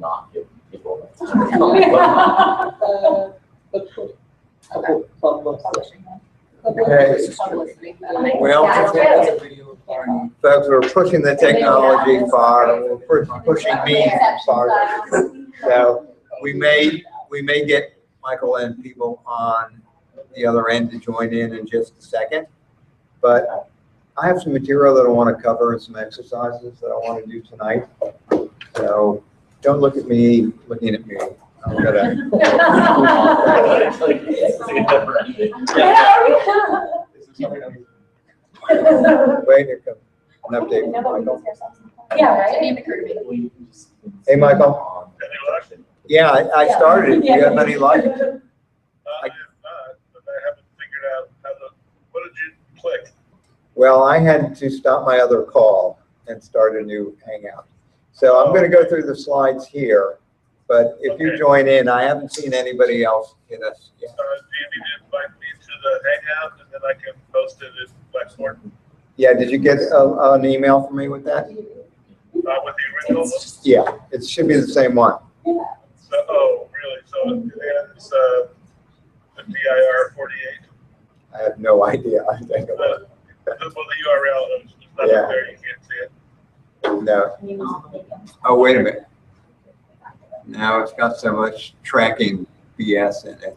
not give people. Publishing. Okay. Well, folks, we're pushing the technology far, we're pushing me farther. So we may get Michael and people on the other end to join in just a second. But I have some material that I want to cover and some exercises that I want to do tonight. So don't look at me looking at me. I'm gonna. Wait, here comes an update from Michael. Yeah, right? Name occurred to me. Hey, Michael. Yeah, I started. Do you have any luck? I have not, but I haven't figured out how to. What did you click? Well, I had to stop my other call and start a new Hangout. So I'm going to go through the slides here, but if you join in, I haven't seen anybody else hit us yet. Do you need to invite me to the Hangout, and then I can post it in Blackboard? Yeah, did you get an email from me with that? With the original one? Yeah, it should be the same one. So, oh, really? So it's the DIR 48? I have no idea. I think about it. Well, the URL is not there. You can't see it. No. Oh, wait a minute. Now it's got so much tracking BS in it.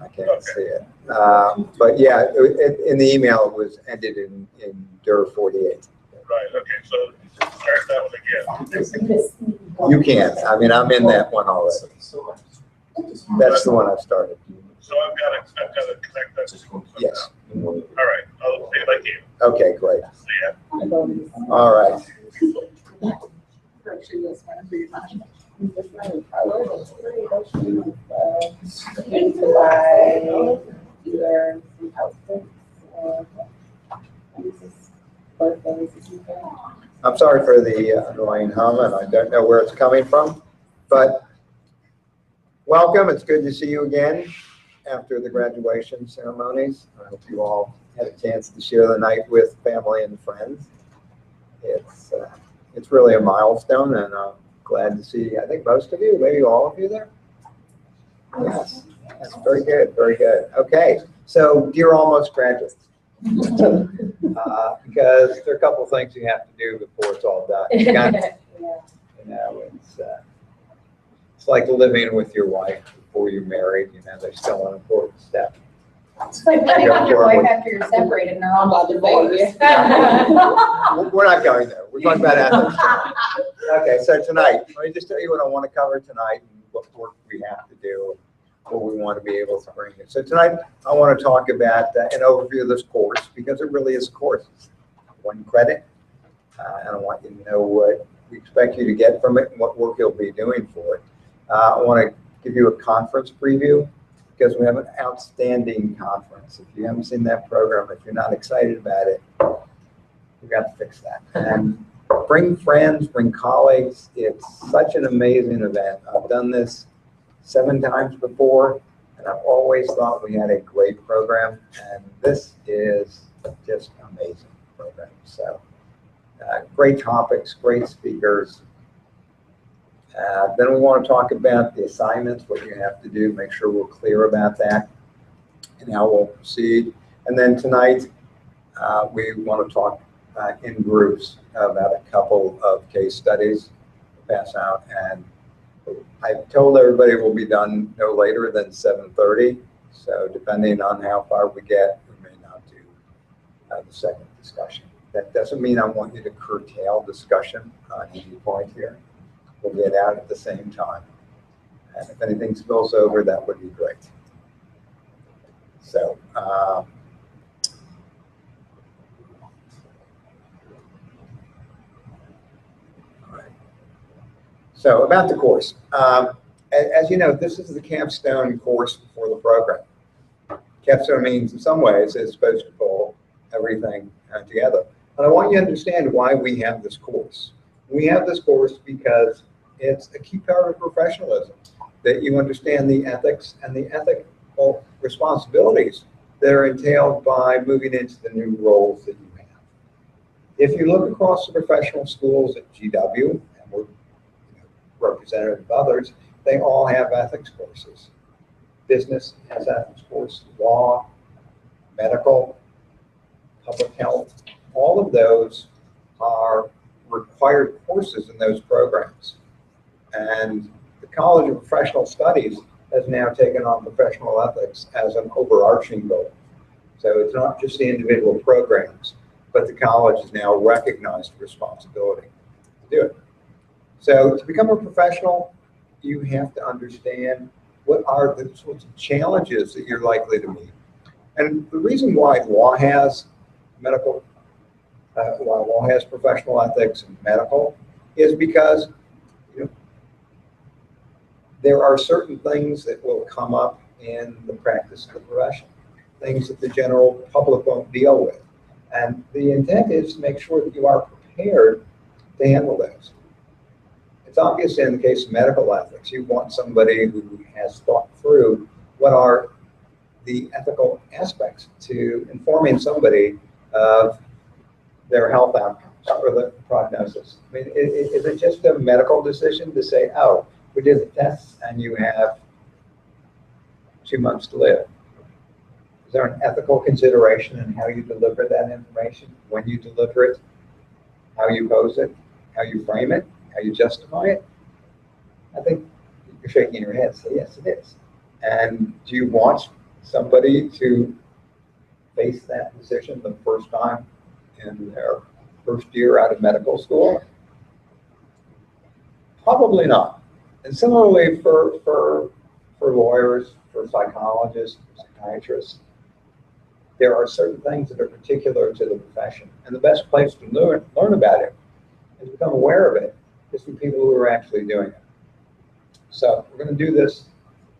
I can't see it. But yeah, in the email it was ended in DIR 48. Right. Okay. So start that one again. You can. I mean, I'm in that one already. That's the one I started. So I've got to connect that to somehow. Yes. All right. I'll see if I can. Okay, great. See ya. All right. I'm sorry for the annoying hum, and I don't know where it's coming from, but welcome. It's good to see you again after the graduation ceremonies. I hope you all had a chance to share the night with family and friends. It's really a milestone, and I'm glad to see, I think most of you, maybe all of you there. Yes, that's very good, very good. Okay, so dear almost graduates, because there are a couple of things you have to do before it's all done. You know, it's like living with your wife before you're married. You know, there's still an important step. It's like living with your wife after you're separated and they're all about divorce. We're not going there. We're talking about ethics tonight. Okay, so tonight, let me just tell you what I want to cover tonight and what work we have to do, what we want to be able to bring in. So tonight, I want to talk about an overview of this course, because it really is a course. It's one credit, and I want you to know what we expect you to get from it and what work you'll be doing for it. I want to give you a conference preview, because we have an outstanding conference. If you haven't seen that program, if you're not excited about it, we've got to fix that. And bring friends, bring colleagues. It's such an amazing event. I've done this 7 times before, and I've always thought we had a great program, and this is just amazing program. So great topics, great speakers. Then we want to talk about the assignments, what you have to do, make sure we're clear about that and how we'll proceed. And then tonight, we want to talk in groups about a couple of case studies to pass out. And I've told everybody we'll be done no later than 7:30. So depending on how far we get, we may not do the second discussion. That doesn't mean I want you to curtail discussion on any point here. We'll get out at the same time. And if anything spills over, that would be great. So, so about the course. As you know, this is the capstone course for the program. Capstone means in some ways it's supposed to pull everything together. And I want you to understand why we have this course. We have this course because it's a key part of professionalism, that you understand the ethics and the ethical responsibilities that are entailed by moving into the new roles that you have. If you look across the professional schools at GW, and we're representative of others, they all have ethics courses. Business has ethics courses, law, medical, public health, all of those are required courses in those programs. And the College of Professional Studies has now taken on professional ethics as an overarching goal. So it's not just the individual programs, but the college has now recognized the responsibility to do it. So to become a professional, you have to understand what are the sorts of challenges that you're likely to meet. And the reason why law has medical, why law has professional ethics and medical is because there are certain things that will come up in the practice of the profession, things that the general public won't deal with. And the intent is to make sure that you are prepared to handle those. It's obvious in the case of medical ethics, you want somebody who has thought through what are the ethical aspects to informing somebody of their health outcomes or the prognosis. I mean, is it just a medical decision to say, oh, we did the tests and you have 2 months to live? Is there an ethical consideration in how you deliver that information, when you deliver it, how you pose it, how you frame it, how you justify it? I think you're shaking your head, so yes, it is. And do you want somebody to face that decision the first time in their first year out of medical school? Probably not. And similarly for lawyers, for psychologists, for psychiatrists, there are certain things that are particular to the profession. And the best place to learn about it and become aware of it is from people who are actually doing it. So we're going to do this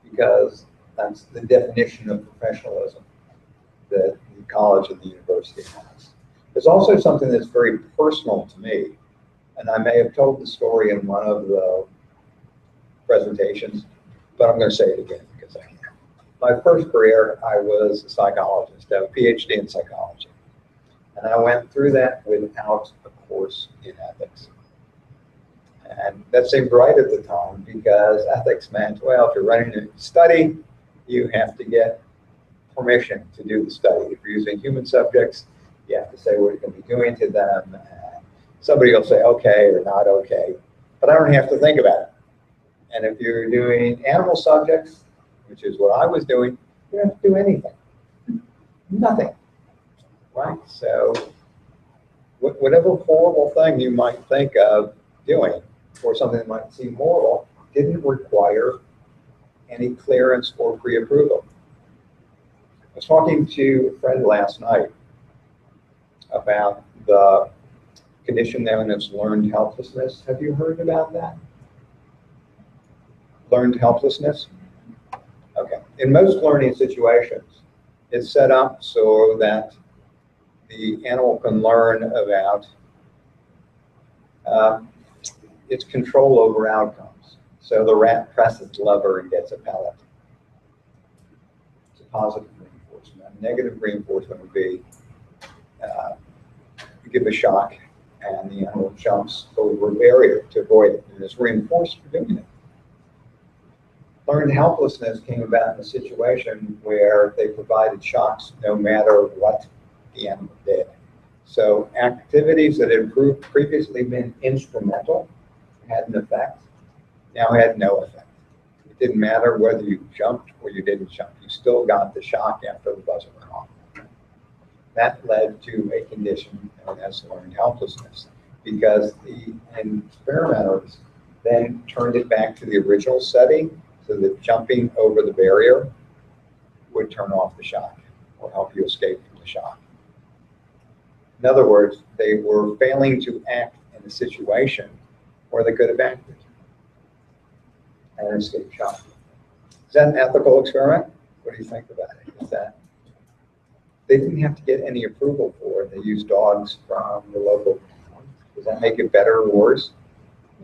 because that's the definition of professionalism that the college and the university has. There's also something that's very personal to me, and I may have told the story in one of the presentations, but I'm going to say it again because I can. My first career, I was a psychologist. I have a PhD in psychology. And I went through that without a course in ethics. And that seemed right at the time because ethics meant, well, if you're running a study, you have to get permission to do the study. If you're using human subjects, you have to say what you're going to be doing to them. And somebody will say okay or not okay, but I don't have to think about it. And if you're doing animal subjects, which is what I was doing, you don't have to do anything. Nothing. Right? So whatever horrible thing you might think of doing, or something that might seem horrible, didn't require any clearance or pre-approval. I was talking to a friend last night about the condition known as learned helplessness. Have you heard about that? Learned helplessness? Okay. In most learning situations, it's set up so that the animal can learn about its control over outcomes. So the rat presses the lever and gets a pellet. It's a positive reinforcement. A negative reinforcement would be you give a shock and the animal jumps over a barrier to avoid it, and it's reinforced for doing it. Learned helplessness came about in a situation where they provided shocks no matter what the animal did. So activities that had previously been instrumental, had an effect, now had no effect. It didn't matter whether you jumped or you didn't jump. You still got the shock after the buzzer went off. That led to a condition known as learned helplessness because the experimenters then turned it back to the original setting so that jumping over the barrier would turn off the shock or help you escape from the shock. In other words, they were failing to act in a situation where they could have acted and escaped shock. Is that an ethical experiment? What do you think about it? Is that they didn't have to get any approval for it? They used dogs from the local town. Does that make it better or worse?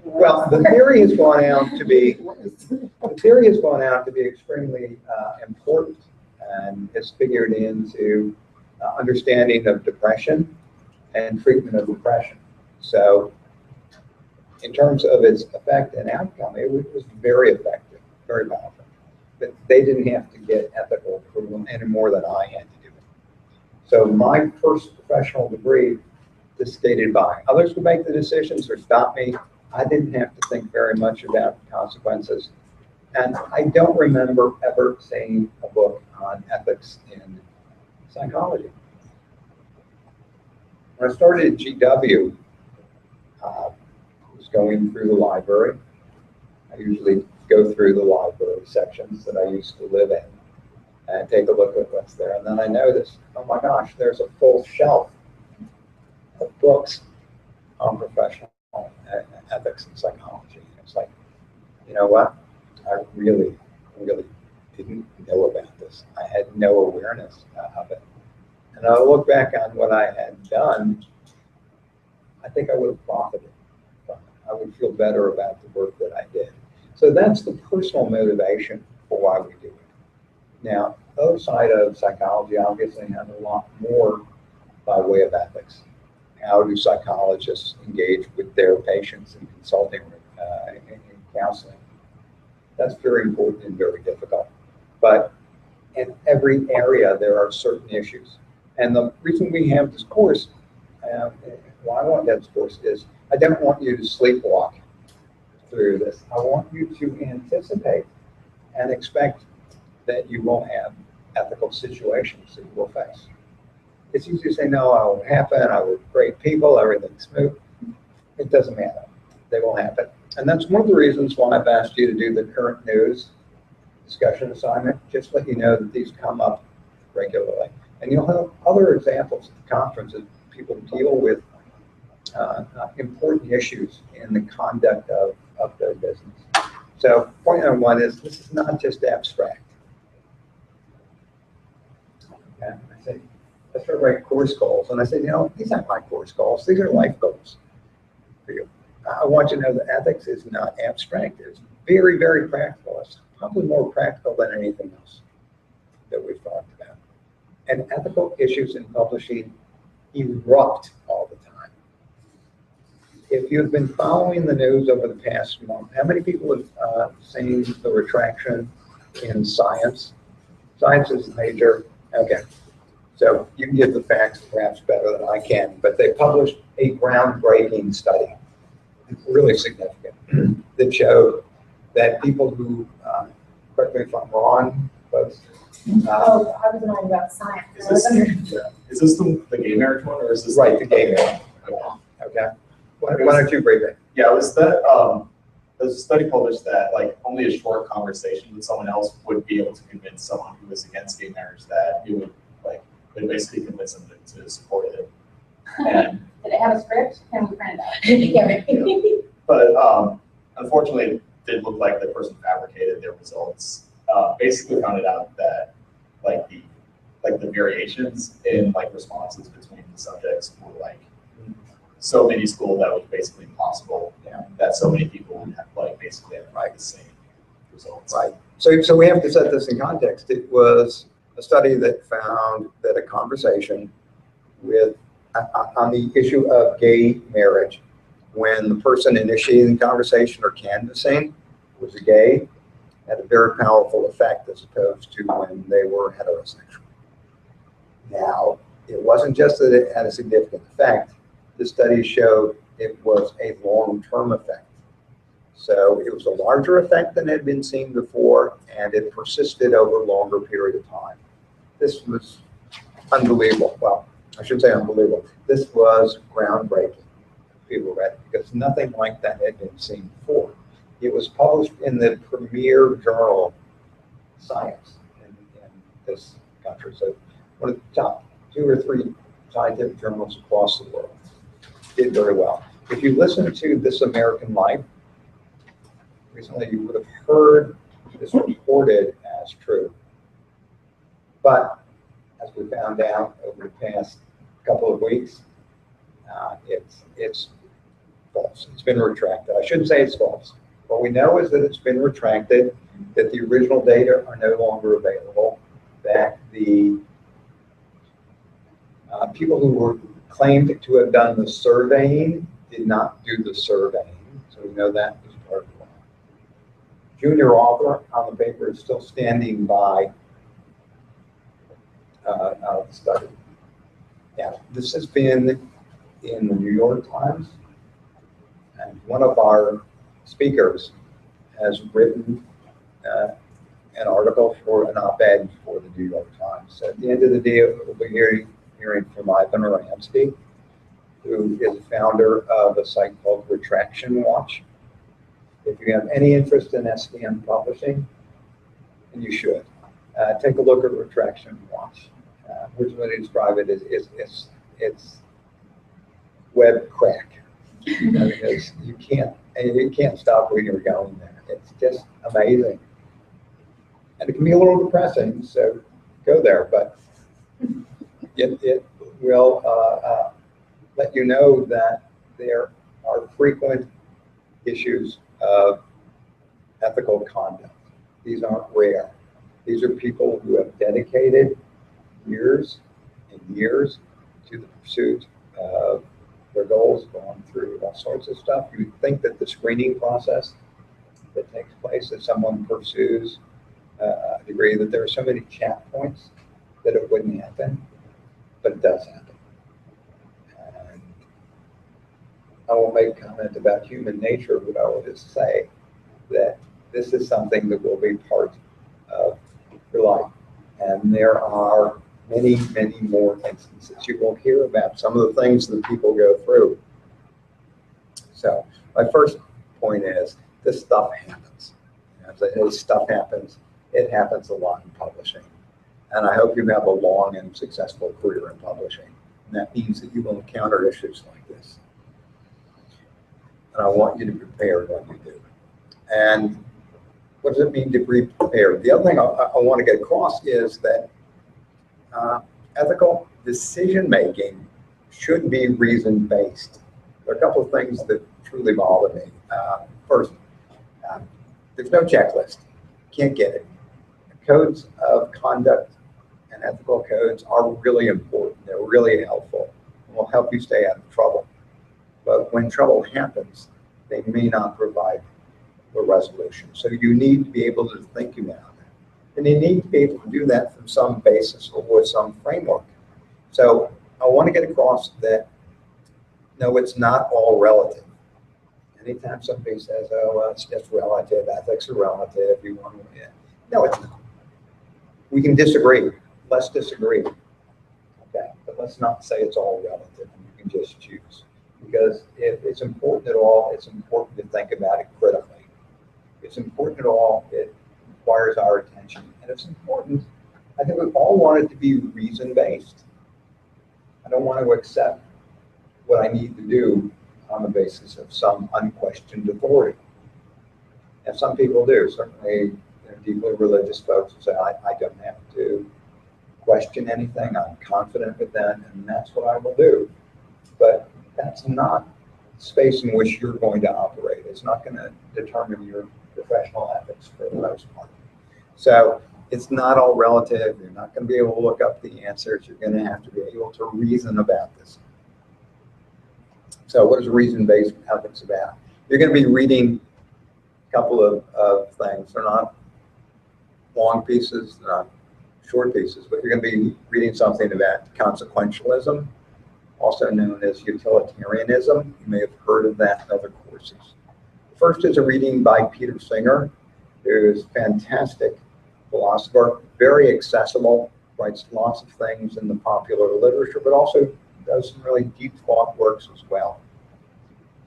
Well, the theory has gone out to be extremely important, and it's figured into understanding of depression and treatment of depression. So in terms of its effect and outcome, it was very effective, very powerful. But they didn't have to get ethical approval any more than I had to do it. So my first professional degree is stated by others who make the decisions or stop me. I didn't have to think very much about consequences. And I don't remember ever seeing a book on ethics in psychology. When I started at GW, I was going through the library. I usually go through the library sections that I used to live in and take a look at what's there. And then I noticed, oh my gosh, there's a full shelf of books on professional ethics and psychology. It's like, you know what? I really didn't know about this. I had no awareness of it. And I look back on what I had done, I think I would have profited from it. I would feel better about the work that I did. So that's the personal motivation for why we do it. Now, the other side of psychology obviously has a lot more by way of ethics. How do psychologists engage with their patients in consulting and counseling? That's very important and very difficult. But in every area, there are certain issues. And the reason we have this course, why I want to have this course is I don't want you to sleepwalk through this. I want you to anticipate and expect that you will have ethical situations that you will face. It's easy to say, no, it won't happen. I work with great people, everything's smooth. It doesn't matter. They will happen. And that's one of the reasons why I've asked you to do the current news discussion assignment, just to let you know that these come up regularly. And you'll have other examples at the conference of people deal with important issues in the conduct of their business. So point number one is this is not just abstract. Okay? I say, let's write course goals. And I said, you know, these aren't my course goals. These are life goals for you. I want you to know that ethics is not abstract. It's very, very practical. It's probably more practical than anything else that we've talked about. And ethical issues in publishing erupt all the time. If you've been following the news over the past month, how many people have seen the retraction in Science? Science is major. Okay. So you can give the facts perhaps better than I can, but they published a groundbreaking study, really significant, that showed that people who, correct me if I'm wrong, folks. Oh, I was wondering about science. Is this the gay marriage one, or is this Right, the gay marriage. Okay. Why don't you break it? Yeah, it was that there's a study published that like only a short conversation with someone else would be able to convince someone who was against gay marriage that it would basically convince them to support it. And Did it have a script? Can we print it out? but unfortunately, it did look like the person fabricated their results. Basically, found out that the variations in responses between the subjects were so minuscule that it was basically impossible. That so many people would have basically have the same results. Right. So we have to set this in context. It was a study that found that a conversation with on the issue of gay marriage, when the person initiating the conversation or canvassing was a gay, had a very powerful effect as opposed to when they were heterosexual. Now, it wasn't just that it had a significant effect. The study showed it was a long-term effect. So it was a larger effect than had been seen before, and it persisted over a longer period of time. This was unbelievable. Well, I shouldn't say unbelievable. This was groundbreaking. People read it because nothing like that had been seen before. It was published in the premier journal, Science, in this country. So one of the top 2 or 3 scientific journals across the world. Did very well. If you listen to This American Life, recently you would have heard this reported as true. But as we found out over the past couple of weeks, it's false. It's been retracted. I shouldn't say it's false. What we know is that it's been retracted, that the original data are no longer available, that the people who were claimed to have done the surveying did not do the surveying. So we know that is part of the law. Junior author on the paper is still standing by the study. Yeah, this has been in the New York Times, and one of our speakers has written an article for an op-ed for the New York Times. So at the end of the day, we'll be hearing from Ivan Ramsky, who is the founder of a site called Retraction Watch. If you have any interest in STM publishing, and you should, take a look at Retraction Watch. Which way to describe it is it's web crack. Because you can't stop where you're going there. It's just amazing. And it can be a little depressing, so go there, but it will let you know that there are frequent issues of ethical conduct. These aren't rare. These are people who have dedicated years and years to the pursuit of their goals, gone through all sorts of stuff. You would think that the screening process that takes place as someone pursues a degree, that there are so many chat points that it wouldn't happen, but it does happen. And I won't make a comment about human nature, but I will just say that this is something that will be part of your life. And there are many, many more instances. You will hear about some of the things that people go through. So my first point is this stuff happens. As this stuff happens, it happens a lot in publishing. And I hope you have a long and successful career in publishing. And that means that you will encounter issues like this. And I want you to be prepared when you do. And what does it mean to be prepared? The other thing I want to get across is that ethical decision-making should be reason-based. There are a couple of things that truly bother me. First, there's no checklist. Can't get it. Codes of conduct and ethical codes are really important. They're really helpful and will help you stay out of trouble. But when trouble happens, they may not provide a resolution. So you need to be able to think about it. And you need to be able to do that from some basis or with some framework. So I want to get across that, no, it's not all relative. Anytime somebody says, oh, well, it's just relative, ethics are relative, you want to, yeah. No, it's not. We can disagree. Let's disagree. Okay, but let's not say it's all relative and you can just choose. Because if it's important at all, it's important to think about it critically. If it's important at all, it requires our attention. And if it's important, I think we all want it to be reason-based. I don't want to accept what I need to do on the basis of some unquestioned authority. And some people do. Certainly, deeply religious folks who say, I don't have to question anything. I'm confident with that, and that's what I will do. But that's not the space in which you're going to operate. It's not going to determine your professional ethics for the most part. So it's not all relative. You're not going to be able to look up the answers. You're going to have to be able to reason about this. So what is reason-based ethics about? You're going to be reading a couple of things. They're not long pieces, they're not short pieces, but you're going to be reading something about consequentialism, also known as utilitarianism. You may have heard of that in other courses. The first is a reading by Peter Singer, who is a fantastic philosopher, very accessible, writes lots of things in the popular literature, but also does some really deep thought works as well.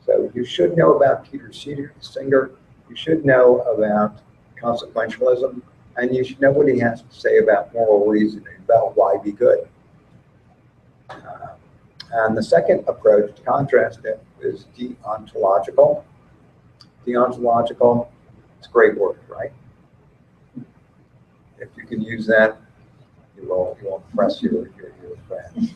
So you should know about Peter Singer, you should know about consequentialism, and you should know what he has to say about moral reasoning, about why be good. And the second approach, to contrast it, is deontological. Deontological, it's a great word, right? If you can use that, you will impress your friends.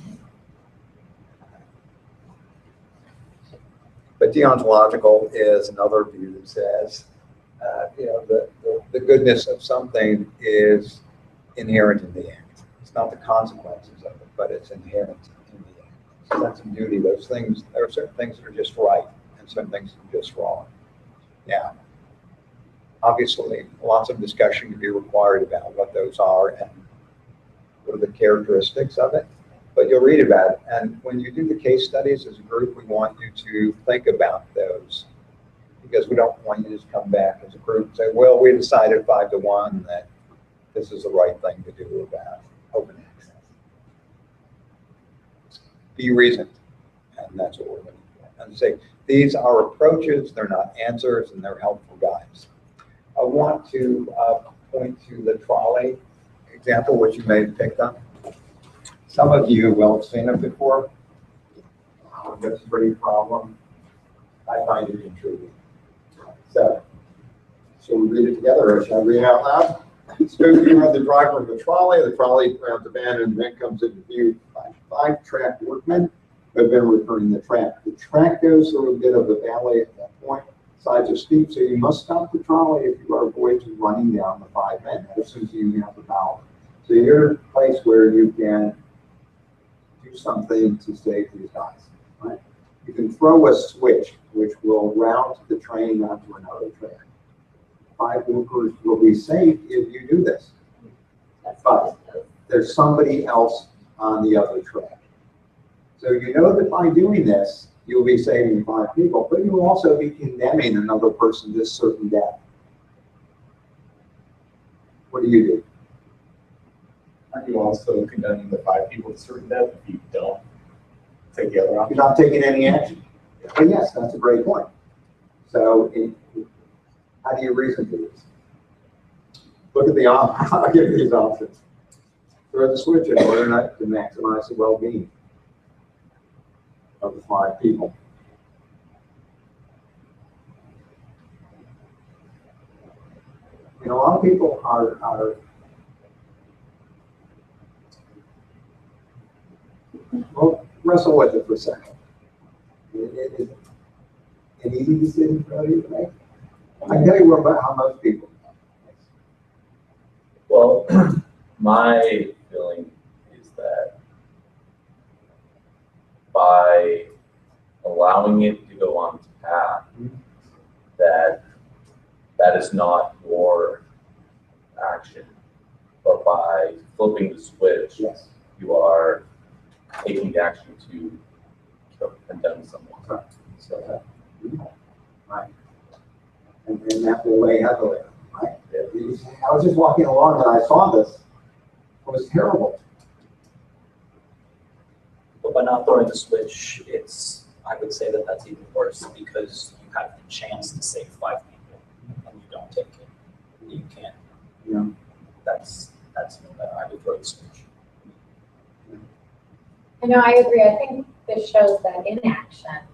But deontological is another view that says, the goodness of something is inherent in the act. It's not the consequences of it, but it's inherent in the act. Sense of duty, those things, there are certain things that are just right and certain things that are just wrong. Yeah. Obviously, lots of discussion can be required about what those are and what are the characteristics of it. But you'll read about it. And when you do the case studies as a group, we want you to think about those, because we don't want you to just come back as a group and say, well, we decided 5-1 that this is the right thing to do about open access. Be reasoned, and that's what we're looking for. And say, these are approaches, they're not answers, and they're helpful guides. I want to point to the trolley example, which you may have picked up. Some of you will have seen it before. This pretty problem. I find it intriguing. So, shall we read it together, or shall I read it out loud? So you have the driver of the trolley rounds the bend, and then comes into view by 5-track workmen who have been repairing the track. The track goes through a bit of a valley at that point. Sides are steep, so you must stop the trolley if you are avoiding running down the 5 men as soon as you have the power. So you're in a place where you can do something to save these guys, right? You can throw a switch which will route the train onto another track. 5 workers will be saved if you do this. But there's somebody else on the other track. So you know that by doing this, you'll be saving 5 people, but you will also be condemning another person to certain death. What do you do? Aren't you also condemning the 5 people to certain death if you don't take the other option? You're not taking any action. But yes, that's a great point. So how do you reason to this? Look at the options. I'll give you these options. Throw the switch in order not to maximize the well-being of the 5 people. You know, a lot of people are well, wrestle with it for a second. Is it an easy decision for you to make? I can tell you about how most people. Well, my feeling is that by allowing it to go on its path, that is not your action. But by flipping the switch, Yes. you are taking the action to condemn someone. Right. So, Right. And that will weigh heavily, right? I was just walking along and I saw this. It was terrible. But by not throwing the switch, I would say that that's even worse, because you have the chance to save 5 people and you don't take it. You can't. Yeah. That's no better. I would throw the switch. No, I agree. I think this shows that inaction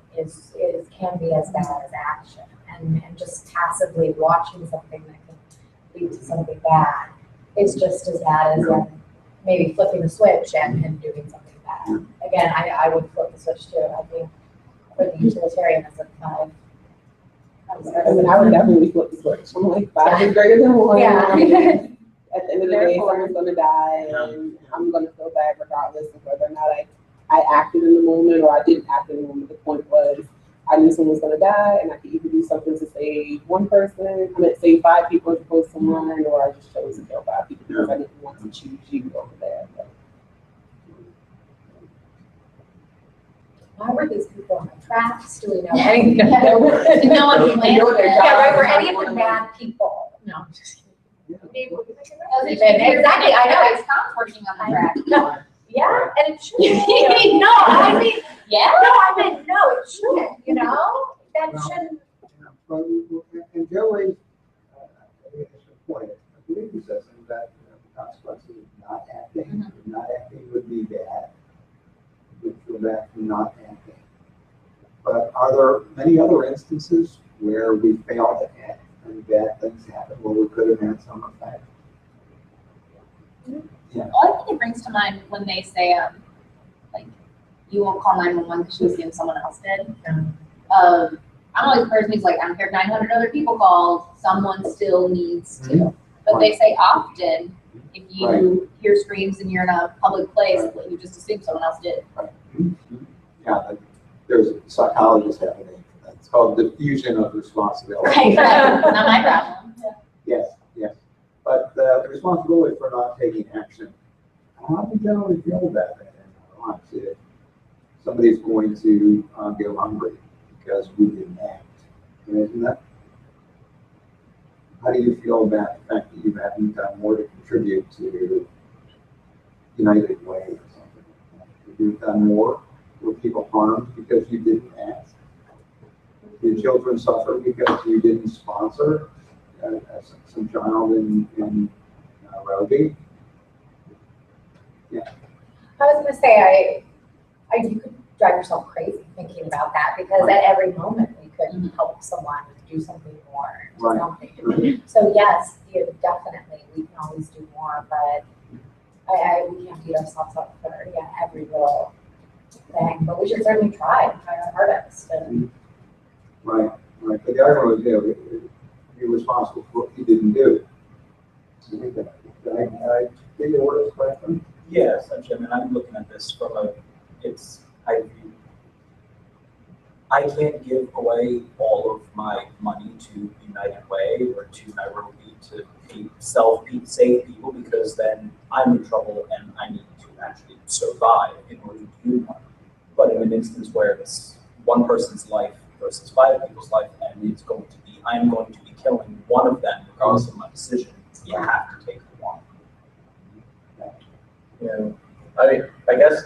can be as bad as action, and just passively watching something that can lead to something bad is just as bad as maybe flipping the switch and doing something bad. Again, I would flip the switch too. I think for the utilitarianism of I mean, I would definitely flip the switch. I'm like, 5 is greater than 1. Yeah. At the end of the day, someone's gonna die, and I'm gonna feel bad regardless of whether or not I acted in the moment or I didn't act in the moment. The point was, I knew someone was gonna die, and I could either do something to save 1 person, save 5 people as opposed to 1, or I just chose to kill 5 people because I didn't want to choose you over there. But. why were these people on the tracks? Do we know anything about No one landed. Yeah, right, were any of them bad people? No, I'm just kidding. Exactly, I know. It's not working on the track. Yeah, and it shouldn't. No, I mean, yeah. No, I meant, no, it shouldn't, that shouldn't. And Joe raised a point. I believe he says that the consequences of not acting, not acting would be bad. Would feel bad for not acting. But are there many other instances where we fail to act and bad things happen where we could have had some effect? Yeah. Well, I think it brings to mind when they say, like, you won't call 911 because you assume someone else did. I'm always the person who's like, I don't care if 900 other people called, someone still needs to. But they say often, if you hear screams and you're in a public place, you just assume someone else did. Right. Yeah, there's a psychologist happening that It's called diffusion of responsibility. Right, right, not my problem. Yes, yes. But the responsibility for not taking action, how do we generally feel about that in our lives? If somebody's going to go hungry because we didn't act, isn't that? How do you feel about the fact that you haven't done more to contribute to United Way or something? Have you done more? Were people harmed because you didn't ask? Did children suffer because you didn't sponsor some child in Nairobi? Yeah. I was gonna say, you could drive yourself crazy thinking about that, because at every moment we could help someone do something more. Do Right. something. Right. So yes, definitely, we can always do more, but we can't beat ourselves up for every little thing. But we should certainly try our hardest. And Right, right. But the argument was, you're responsible for what you didn't do. Did I get your orders question? Yeah, essentially, I mean, I'm looking at this from I can't give away all of my money to United Way or to Nairobi to save people, because then I'm in trouble and I need to actually survive in order to do more. But in an instance where it's one person's life versus 5 people's life, and I'm going to be killing one of them regardless of my decision, you have to take the one. Yeah, I mean, I guess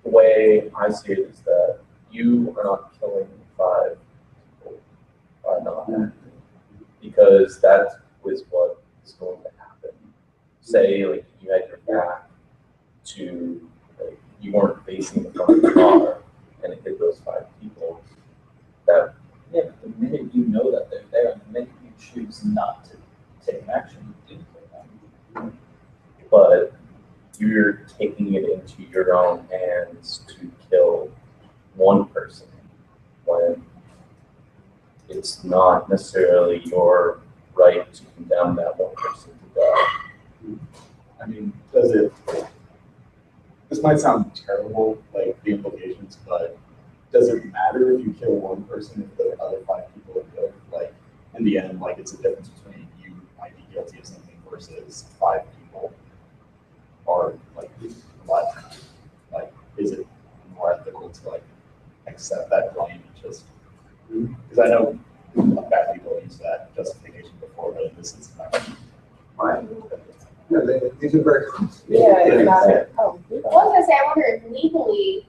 the way I see it is that you are not killing 5 people by not acting, because that was what is going to happen. Say, like, you had your back to, like, you weren't facing the front of the car, and it hit those 5 people. That Yeah, but the minute you know that they're there, and the minute you choose not to take action, you do kill them. but you're taking it into your own hands to kill one person when it's not necessarily your right to condemn that one person to die. I mean, this might sound terrible, like the implications, but does it matter if you kill one person if the other 5 people are good? Like, in the end, like, it's a difference between you might be guilty of something versus 5 people are, like, what? Like, is it more ethical to, like, accept that blame and just, because I know bad people use that justification before, but in this instance, Right. Yeah, these are very close. Yeah, it's not, Yeah. oh, I was gonna say, I wonder if legally,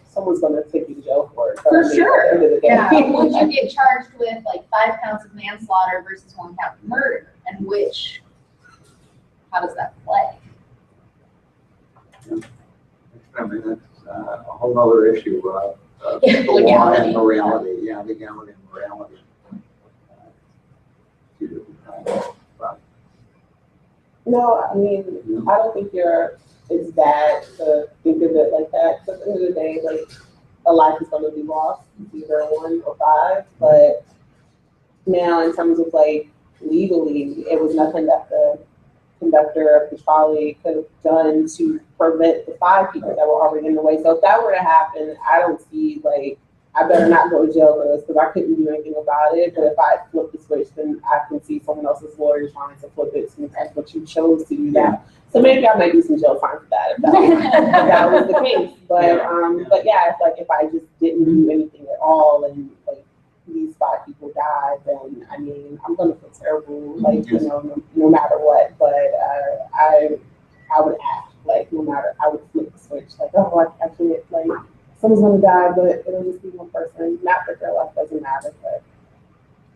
someone's gonna take you to jail for it. For At the sure. end of the day. would you get charged with like 5 counts of manslaughter versus 1 count of murder? And how does that play? I mean, that's a whole other issue, Yeah, the law legality. and morality, legality and morality. Two different kinds. But, No, I mean, I don't think it's bad to think of it like that. Because at the end of the day, like, a life is going to be lost, either 1 or 5. But now, in terms of like legally, it was nothing that the conductor of the trolley could have done to prevent the 5 people that were already in the way. So if that were to happen, I don't see, like, I better not go to jail for this because I couldn't do anything about it. But if I flip the switch, then I can see someone else's lawyer trying to flip it since that's what you chose to do that. So maybe I might do some jail time for that if that was the case. But yeah, it's like if I just didn't do anything at all and like these 5 people died, then I mean I'm gonna feel terrible, like no matter what. But I would act like no matter, I would flip the switch like, oh, I can't, like, someone's gonna die, but it'll just be one person. Not that their life doesn't matter, but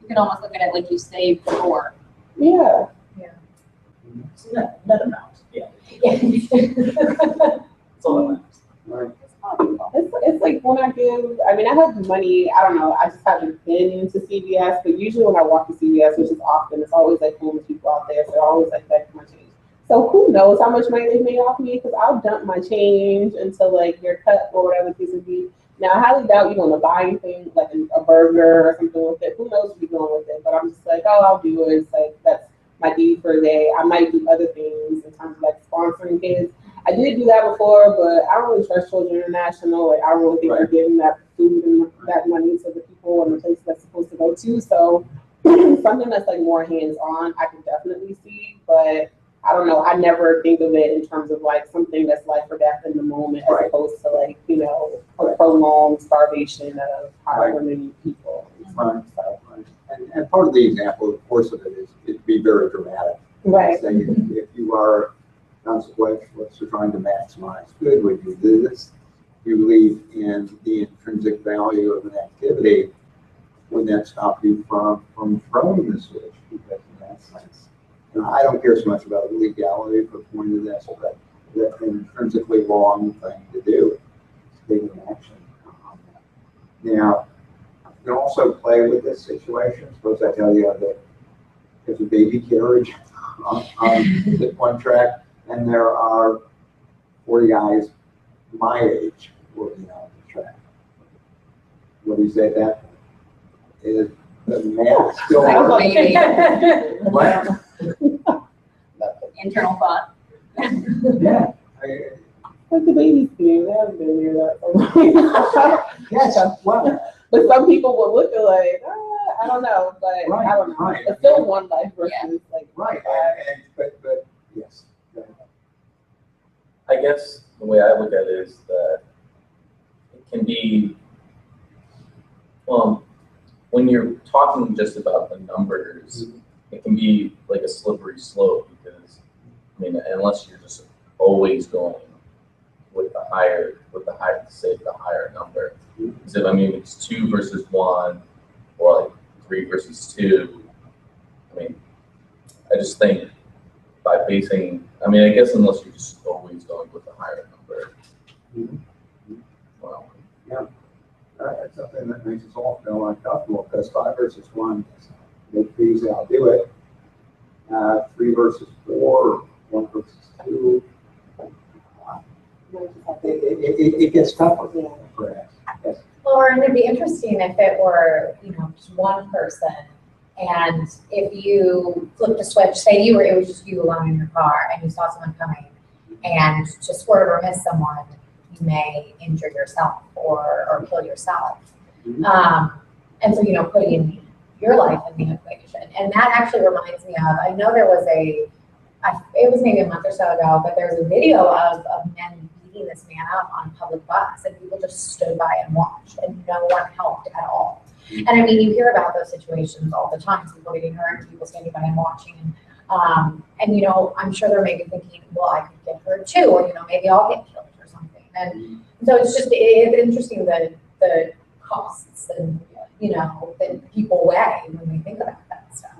You can almost look at it like you saved 4. yeah. It's net amount, yeah. Yeah. That's all that matters. right. It's like when I have money, I don't know, I just haven't been to CVS, but usually when I walk to CVS, which is often, it's always like homeless people out there, so they're always like begging for my change. So who knows how much money they made off me, because I'll dump my change until like your cut or whatever the case would be. Now, I highly doubt you're gonna buy anything like a burger or something with it. Who knows what you're doing with it, but I'm just like, oh, I'll do it. It's like, that's my deed for the day. I might do other things in terms of like sponsoring kids. I did do that before, but I don't really trust Children International. Like, I don't really think they're giving that food and that money to the people and the places that's supposed to go to. So something that's like more hands-on, I can definitely see, but I don't know. I never think of it in terms of like something that's life or death in the moment, as opposed to like, you know, a prolonged starvation of however many people. Right. And part of the example, of course, of it is it'd be very dramatic. Right. Saying if you are consequentialist or trying to maximize good, would you do this? You believe in the intrinsic value of an activity, would that stop you from throwing the switch? Because in that sense, and I don't care so much about legality for the point of this, but that's an intrinsically wrong thing to do, taking action on that. Now, you can also play with this situation. Suppose I tell you that there's a baby carriage on one track, and there are 40 guys my age working on the track. What do you say to that? Is the math still working? What? Internal thought. Yeah. Like the baby's here, they haven't been here that long. Yes, well, But some people will look at like, I don't know, but Right, I don't know. right. It's still one life versus like. right, but yes. I guess the way I look at it is that it can be, well, when you're talking just about the numbers, it can be like a slippery slope because, I mean, unless you're just always going with the higher, say the higher number. Because if, I mean, it's 2 versus 1 or like 3 versus 2, I mean, I just think by basing, I mean, I guess unless you're just always going with the higher number. Well, That's something that makes us all feel uncomfortable because 5 versus 1, make these outdo it. 3 versus 4, 1 versus 2. It gets tougher, perhaps. Yes. Well, or it'd be interesting if it were, you know, just one person, and if you flipped a switch, say it was just you alone in your car, and you saw someone coming, and to swerve or miss someone, you may injure yourself or kill yourself. And so, you know, putting your life in the equation, and that actually reminds me of, I know there was it was maybe a month or so ago, but there was a video of men beating this man up on a public bus, and people just stood by and watched, and no one helped at all. And I mean, you hear about those situations all the time, people getting hurt, people standing by and watching. And you know, I'm sure they're maybe thinking, well, I could get hurt too, or, you know, maybe I'll get killed or something. And so it's interesting the costs and, you know, that people weigh when they think about that stuff.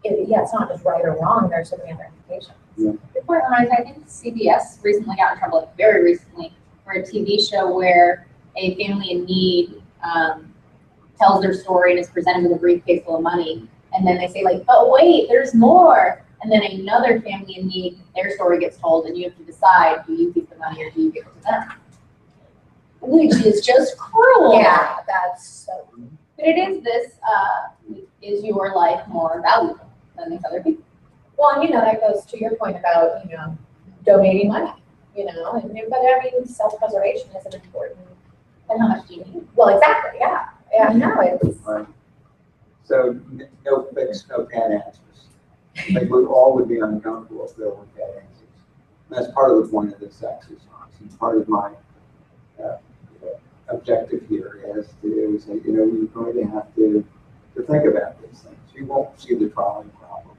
It's not just right or wrong, there's so many other implications. Your point reminds me, I think CBS recently got in trouble, like very recently, for a TV show where a family in need tells their story and is presented with a briefcase full of money. And then they say like, oh wait, there's more. And then another family in need, their story gets told, and you have to decide, do you keep the money or do you give it to them? Which is just cruel. Yeah, that's so. But it is this, is your life more valuable than these other people? Well, and you know, that goes to your point about, you know, donating money, you know, but I mean, self-preservation is an important. And how much do you need? Well, exactly, yeah. Yeah, no, it's. Right. So no fixed, no pat answers. Like we all would be uncomfortable if there were pat answers. And that's part of the point of this exercise. And part of my objective here is to say, you know, you're going to have to think about these things. You won't see the trolley problem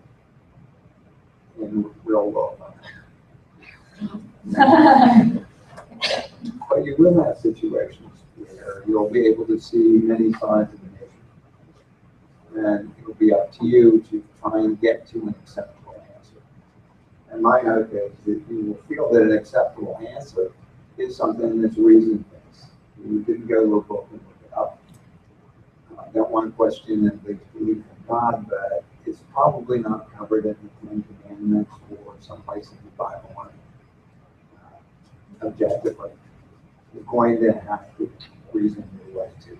in real world. But you will have situations where you'll be able to see many sides of the nation. And it'll be up to you to try and get to an acceptable answer. And my hope is that you will feel that an acceptable answer is something that's reason-based. You didn't go to a book and look it up. I don't want to question and believe in God, but it's probably not covered in the Ten Commandments or someplace in the Bible. Objectively, you're going to have to reason your way to it.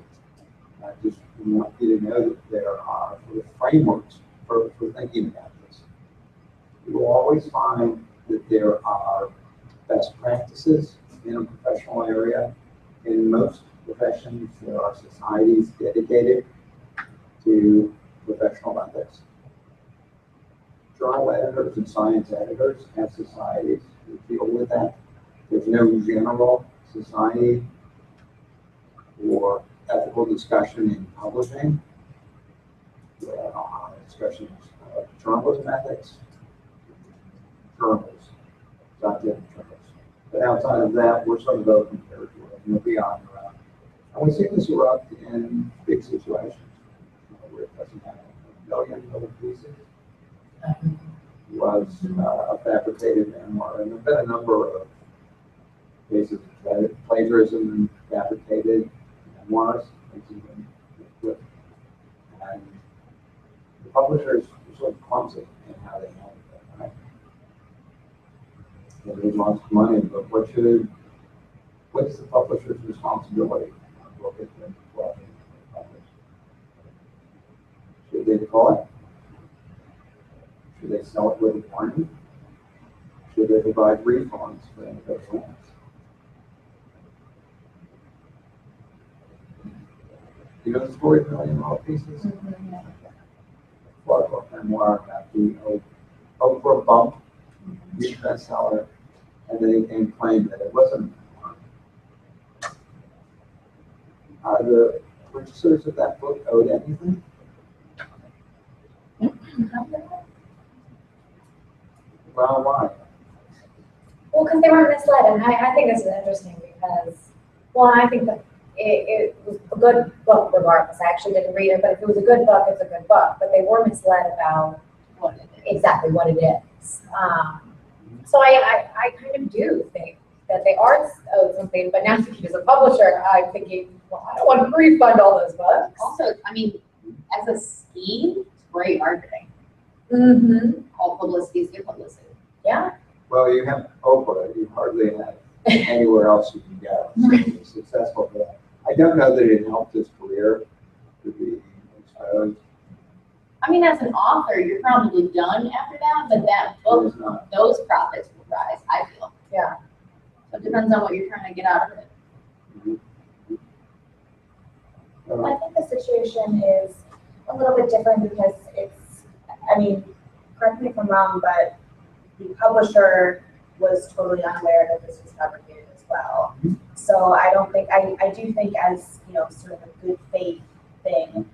I just want you to know that there are frameworks for thinking about this. You will always find that there are best practices in a professional area. In most professions, there are societies dedicated to professional ethics. Journal editors and science editors have societies who deal with that. There's no general society for ethical discussion in publishing. There are discussions of journalism ethics, journals, scientific journals. But outside of that, we're sort of open territory, and we'll be on around. And we see this erupt in big situations, where it doesn't have a million little pieces. Was a fabricated memoir, and there have been a number of cases of plagiarism, fabricated memoirs, and the publishers are sort of clumsy in how they handle it, right? They lost money, but what is the publisher's responsibility? Look at the should they call it? Should they sell it with a warranty? Should they provide refunds for individuals? You know the story of $1 Million Pieces? Well, a memoir about the Oprah bump, huge bestseller, and they can claim that it wasn't a memoir. Are the purchasers of that book owed anything? Well, why? Well, because they weren't misled, and I think this is interesting because, well, I think that it was a good book regardless. I actually didn't read it, but if it was a good book, it's a good book. But they were misled about exactly what it is. So I kind of do think that they are owed something, but now thinking as a publisher, I'm thinking, well, I don't want to refund all those books. Also, I mean, as a scheme, it's great marketing. Mm-hmm. All publicity is good publicity. Yeah. Well, you have Oprah, you hardly have anywhere else you can go. So you're successful for that. I don't know that it helped his career to be exposed. I mean, as an author, you're probably done after that, but that book, It's not. those profits will rise, I feel. Yeah. So it depends on what you're trying to get out of it. I think the situation is a little bit different because it's, I mean, correct me if I'm wrong, but the publisher was totally unaware that this was fabricated as well. So I don't think, I do think as, you know, sort of a good faith thing,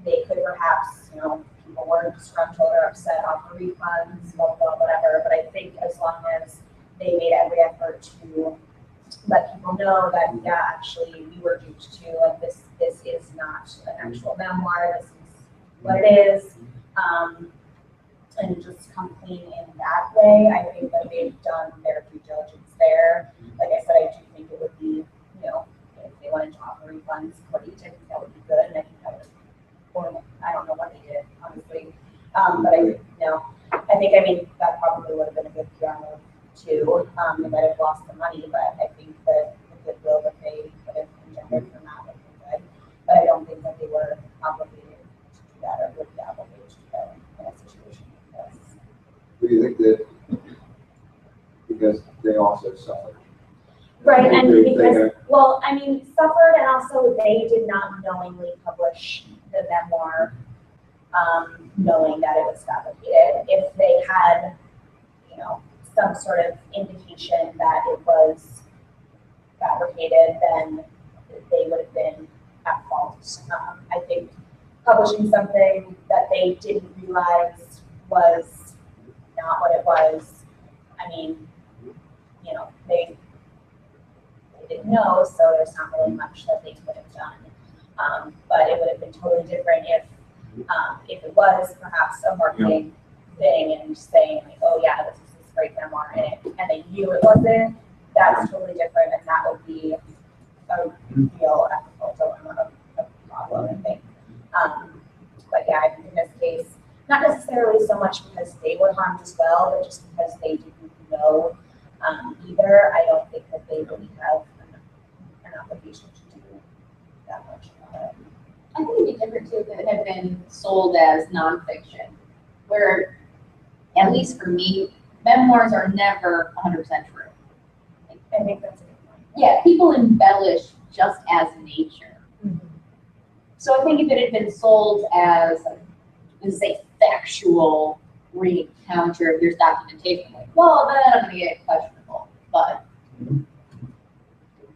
they could perhaps, you know, people were disgruntled or upset off the refunds, blah, blah, whatever. But I think as long as they made every effort to let people know that, yeah, actually we were duped too, and this is not an actual memoir, this is what it is, and just come clean in that way. I think that they've done their due diligence there. Like I said, I do think it would be, you know, if they wanted to offer refunds, great, I think that would be good, and I think that would, or I don't know what they did, honestly. But I, you know, I think, I mean, that probably would have been a good PR move too. They might have lost the money, but I think that the goodwill that they could have engendered from that would be good. But I don't think that they were obligated to do that or would be obligated to do that in a situation like this. Do you think that because they also suffered? Right, and They- because, well, I mean, suffered, and also they did not knowingly publish the memoir, knowing that it was fabricated. If they had, you know, some sort of indication that it was fabricated, then they would have been at fault. I think publishing something that they didn't realize was not what it was, I mean, you know, they didn't know, so there's not really much that they could have done. But it would have been totally different if it was perhaps a marketing thing and saying like, oh yeah, this is this great memoir, and they knew it wasn't. That's totally different, and that would be a real ethical dilemma of problem, I think. But yeah, I think in this case, not necessarily so much because they were harmed as well, but just because they didn't know either. I don't think that they really have an obligation to do that much about it. I think it'd be different too if it had been sold as nonfiction, where, at least for me, memoirs are never 100% true. I think that's a good point. Yeah, people embellish just as nature. Mhm. So I think if it had been sold as, this is a factual re-encounter, if there's documentation, like, well, then I'm gonna get questionable, but.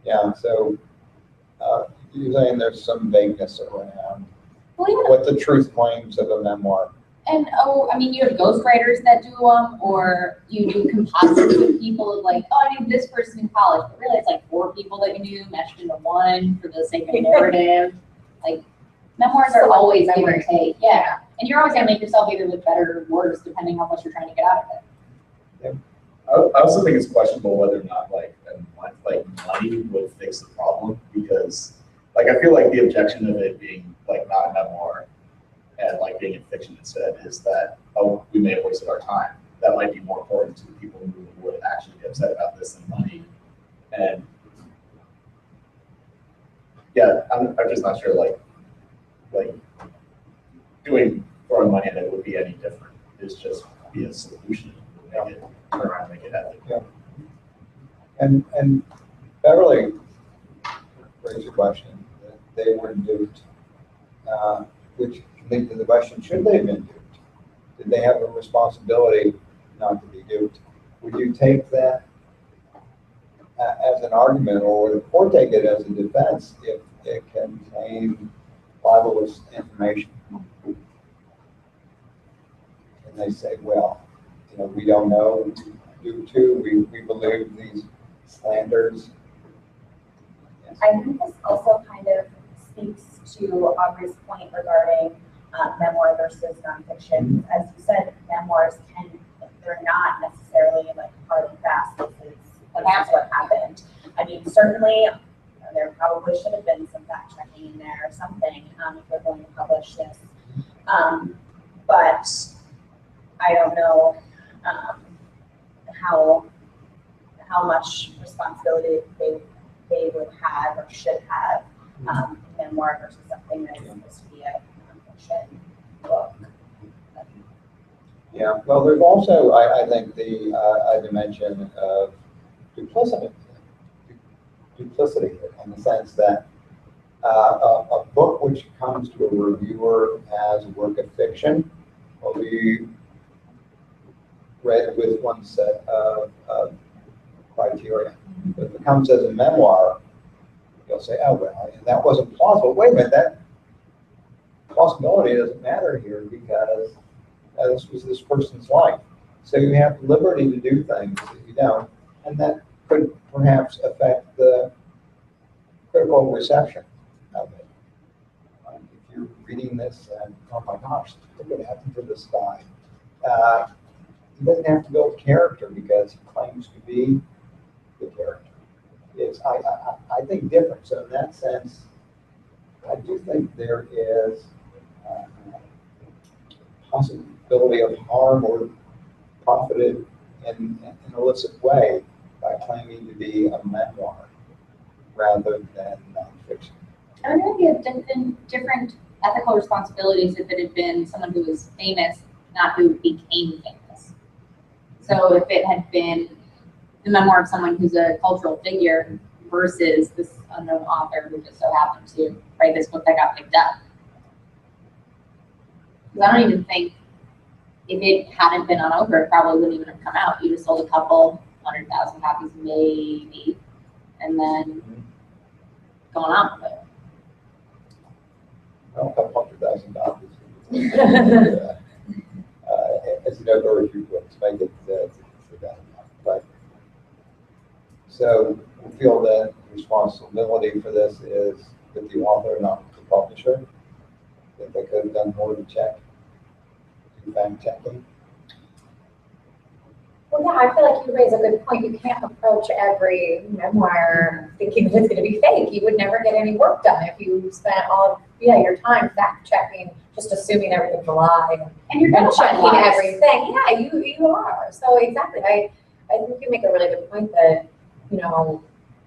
Yeah, so, you're saying there's some vagueness around Well, yeah, what the truth claims of a memoir. and, I mean, you have ghostwriters that do them, or you do composites with people of like, oh, I knew this person in college, but really it's like 4 people that you knew meshed into one for the sake of narrative. Like, memoirs are always give or take, yeah. And you're always gonna make yourself either look better or worse, depending on what you're trying to get out of it. I also think it's questionable whether or not money would fix the problem, because like I feel like the objection of it being like not a memoir and like being in fiction instead is that, oh, we may have wasted our time. That might be more important to the people who would actually be upset about this than money. And yeah, I'm just not sure like throwing money at it would be any different. It's just be a solution. Make it turn around and make it ethical. And Beverly raised a question that they were duped, which can lead to the question, should they have been duped? Did they have a responsibility not to be duped? Would you take that as an argument, or would the court take it as a defense if it contained libelous information? And they say, well, we don't know, due to, we believe these slanders. Yes. I think this also kind of speaks to Aubrey's point regarding memoir versus nonfiction. As you said, memoirs they're not necessarily like hard and fast. This is what happened. I mean, certainly there probably should have been some fact checking in there or something if we're going to publish this. But I don't know how much responsibility they would have or should have memoir versus something that is supposed to be a nonfiction book. Yeah, well, there's also, I think, the dimension of duplicity in the sense that a book which comes to a reviewer as a work of fiction will be read with one set of criteria. But if it comes as a memoir, you'll say, oh, well, that wasn't plausible. Wait a minute, that plausibility doesn't matter here because this was this person's life. So you have liberty to do things that you don't, and that could perhaps affect the critical reception of it. If you're reading this and, oh my gosh, look what happened to this guy. He doesn't have to build character because he claims to be the character. It's, I think, different. So in that sense, I do think there is possibility of harm or profited in an illicit way by claiming to be a memoir rather than nonfiction. I would think you have different ethical responsibilities if it had been someone who was famous, not who became famous. So if it had been the memoir of someone who's a cultural figure versus this unknown author who just so happened to write this book that got picked up. Because I don't even think, if it hadn't been on Oprah, it probably wouldn't even have come out. You just sold a couple 100,000 copies maybe, and then going on with it. Well, a couple $100,000. As you know, very few books make it to that amount. But so we feel that responsibility for this is with the author, not the publisher. That they could have done more to check, do fact checking. Well, yeah, I feel like you raise a good point. You can't approach every memoir thinking that it's going to be fake. You would never get any work done if you spent all of your time fact checking, just assuming everything's a lie And you're and checking checking everything. Yeah, you are. So exactly, I think you make a really good point that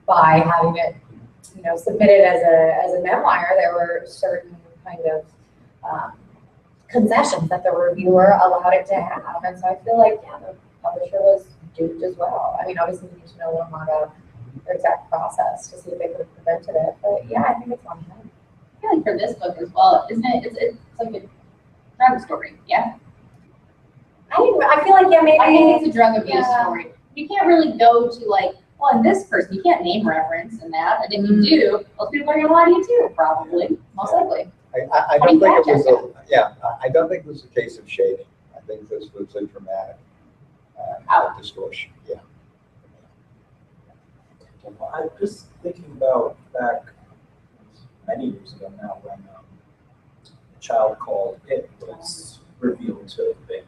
by having it submitted as a memoir, there were certain kind of concessions that the reviewer allowed it to have, and so I feel like the publisher was duped as well. I mean, obviously we need to know a little more about their exact process to see if they could have prevented it. But yeah, I think it's on them. I feel like for this book as well, isn't it? It's like a drug story, yeah? I feel like, yeah, maybe. I think it's a drug abuse Yeah. story. You can't really go to like, well, in this person, you can't name reference in that. And if you do, those people are gonna lie to you too, probably, most likely. I don't think it was I don't think it was a case of shading. I think this was a dramatic distortion, yeah. I'm just thinking about back many years ago now when a child called it was revealed to have been,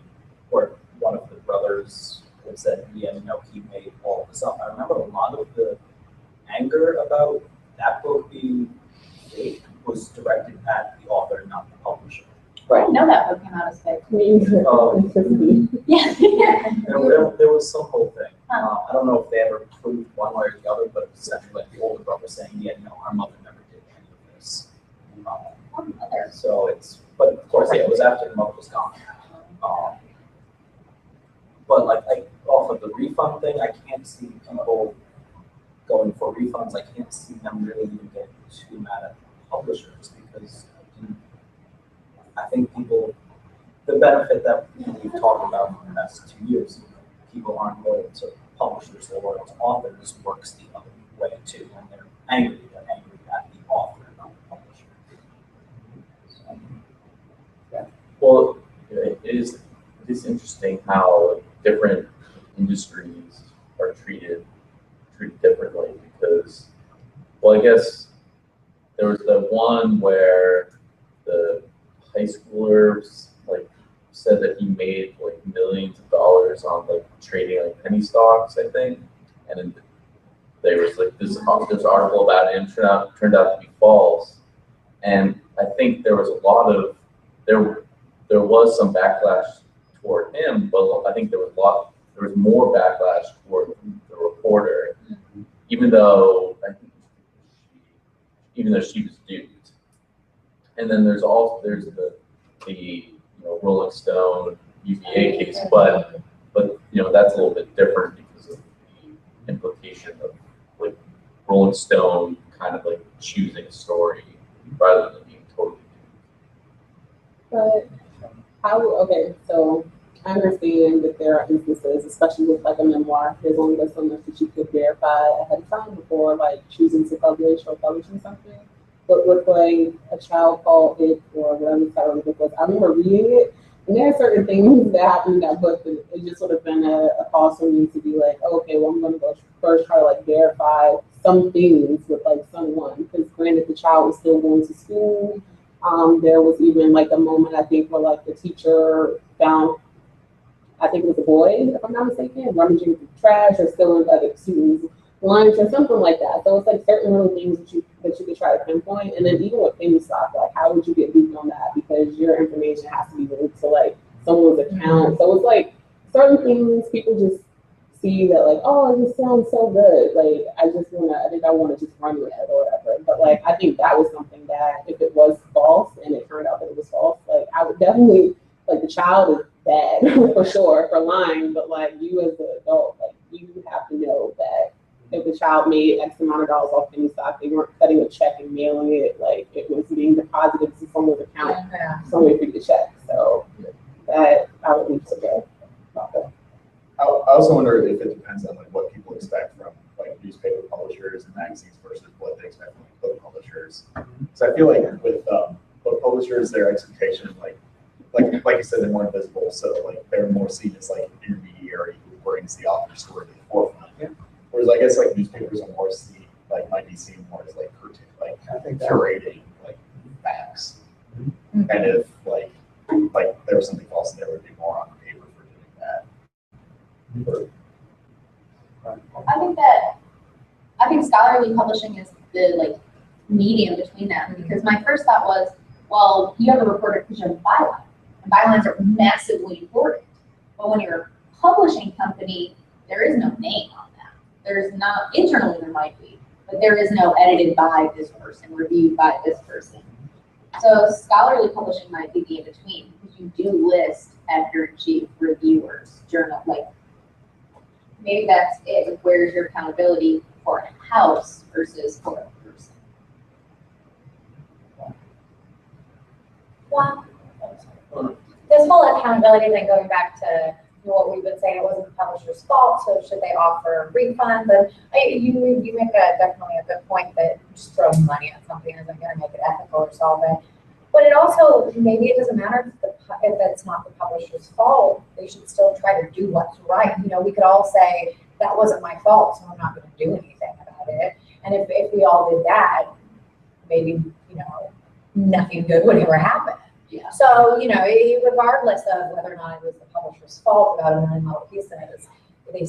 or one of the brothers had said, yeah, no, he made all of this up. I remember a lot of the anger about that book being fake was directed at the author, not the publisher. I didn't know that book came out as fake. Yeah. There was some whole thing. I don't know if they ever proved one way or the other, but it was essentially like the older brother saying, yeah, no, our mother never did any of this. So it's, but of course, yeah, it was after the mother was gone. But like off of the refund thing, I can't see people going for refunds. I can't see them really even getting too mad at publishers because I think people, the benefit that we've talked about in the past 2 years, people aren't loyal to publishers, they're loyal to authors, works the other way too. When they're angry at the author, not the publisher. So, yeah. Well, it is interesting how different industries are treated differently because, well, I guess there was the one where the high schoolers like said that he made like millions of dollars on like trading like penny stocks, I think, and then there was like this article about it and turned out to be false, and I think there was a lot of there was some backlash toward him, but I think there was more backlash toward the reporter, even though she was duped. And then there's the Rolling Stone UVA case, but that's a little bit different because of the implication of like Rolling Stone kind of like choosing a story rather than being totally duped. But okay, so I understand that there are instances, especially with like a memoir, there's only so much that you could verify ahead of time before like choosing to publish or publishing something. But with like a child called it or whatever the title of the book was, I remember reading it, and there are certain things that happened in that book that it just would have been a cause for me to be like, oh, okay, well I'm gonna go first try to like verify some things with like someone, because granted the child was still going to school. There was even like a moment I think where like the teacher found, I think it was a boy, if I'm not mistaken, rummaging through trash or stealing other students' lunch or something like that. So it's like certain little things that you could try to pinpoint. And then even with penny stock, like how would you get duped on that? Because your information has to be linked to like someone's account. So it's like certain things people just see that like, oh, it just sounds so good. Like I think I want to just run with it or whatever. But like I think that was something that if it was false and it turned out that it was false, like I would definitely, like the child is bad for sure for lying, but like you as the adult, like you have to know that if the child made X amount of dollars off penny stock, they weren't cutting a check and mailing it, like it was being deposited to someone's account, somewhere for you to check. So that I would need to go about that. I also wonder if it depends on like what people expect from like newspaper publishers and magazines versus what they expect from book publishers. So I feel like with book publishers, their expectation like you said, they're more invisible, so like they're more seen as like an intermediary who brings the author's story to the forefront. Yeah. Whereas I guess like newspapers are more seen, like might be seen more as like curating like facts. And if like there was something false, there would be more on paper for doing that. I think scholarly publishing is the like medium between them, because my first thought was, well, you have a reporter because you have a byline. And bylines are massively important. But when you're a publishing company, there is no name on that. There's not, internally there might be, but there is no edited by this person, reviewed by this person. So scholarly publishing might be the in-between, because you do list editor-in-chief, reviewers, journal, like maybe that's it. Where's your accountability for house versus for a person. Well, this whole accountability thing, going back to what we've been saying, it wasn't the publisher's fault, so should they offer refunds? And you make definitely a good point that just throwing money at something isn't gonna make it ethical or solvent. But it also, maybe it doesn't matter if it's not the publisher's fault, they should still try to do what's right. You know, we could all say, that wasn't my fault, so I'm not gonna do anything about it. And if we all did that, maybe, you know, nothing good would ever happen. Yeah. So, you know, regardless of whether or not it was the publisher's fault about $1 million pieces, they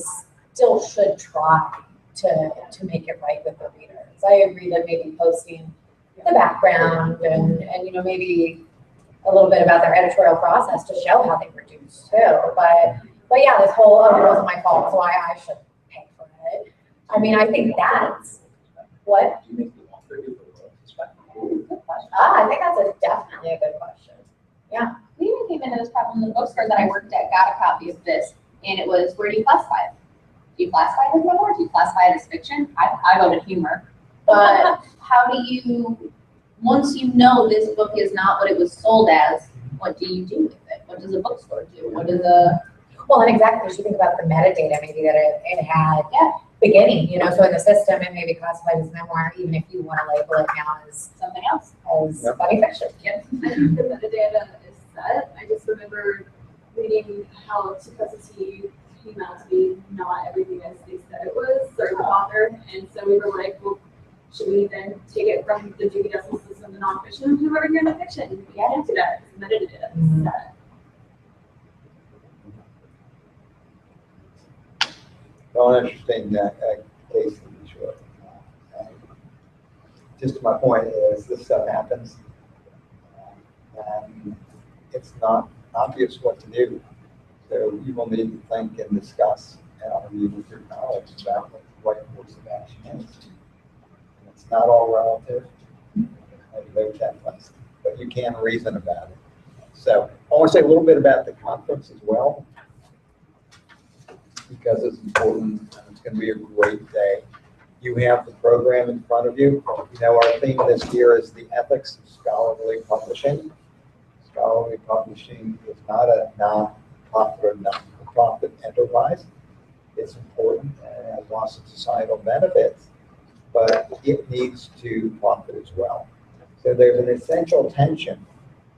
still should try to make it right with the readers. I agree that maybe posting the background and you know, maybe a little bit about their editorial process to show how they produce too. But yeah, this whole, oh, it wasn't my fault, so I should pay for it. I mean, I think that's what. Do you make the author do the Good question. I think that's definitely a good question. Yeah. We even came into this problem in the bookstore that I worked at, got a copy of this, and it was, where do you classify it? Do you classify it as memoir? Do you classify it as fiction? I voted humor. But how do you, once you know this book is not what it was sold as, what do you do with it? What does a bookstore do? What does a... Well, and exactly, you think about the metadata maybe that it had beginning, you know, so in the system, it may be classified as memoir, even if you want to label it now as something else. As funny fiction. I think the metadata is set. I just remember reading how Supplicity came out to be not everything as they said it was, or the author, and so we were like, well, should we then take it from the Dewey Decimal System to nonfiction and do over here in the fiction? We added to that, it's metadata is set. Well, interesting case to be sure. Just my point is, this stuff happens, and it's not obvious what to do. So you will need to think and discuss and argue with your colleagues about what the right course of action is. And it's not all relative, maybe no templates, but you can reason about it. So I want to say a little bit about the conference as well, because it's important and it's going to be a great day. You have the program in front of you. You know, our theme this year is the ethics of scholarly publishing. Scholarly publishing is not a non-profit or not-for-profit enterprise. It's important and has lots of societal benefits, but it needs to profit as well. So there's an essential tension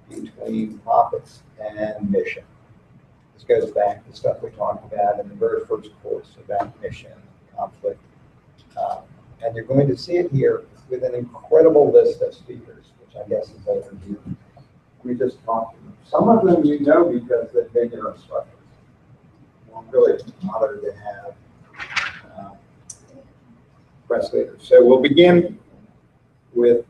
between profits and mission. This goes back to stuff we talked about in the very first course about mission, conflict. And you're going to see it here with an incredible list of speakers, which I guess is over here. We just talked to them. Some of them you know because they've been your instructors. I'm really honored to have press leaders. So we'll begin with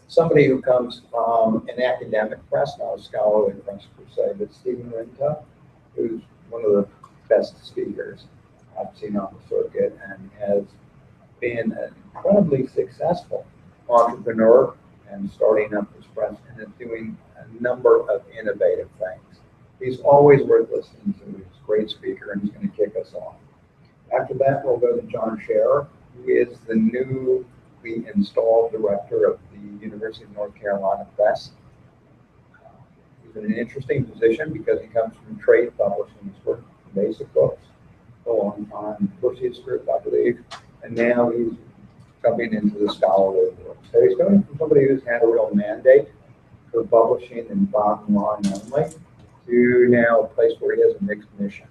somebody who comes from an academic press, not a scholarly press per se, but Stephen Rinta, who's one of the best speakers I've seen on the circuit and has been an incredibly successful entrepreneur and starting up his press and is doing a number of innovative things. He's always worth listening to. He's a great speaker and he's going to kick us off. After that, we'll go to John Scherer, who is the newly installed director of the University of North Carolina Press. He's in an interesting position because he comes from trade publishing. He's worked on basic books for a long time. First his group, I believe, and now he's coming into the scholarly world. So he's coming from somebody who's had a real mandate for publishing and bottom line only to now a place where he has a mixed mission.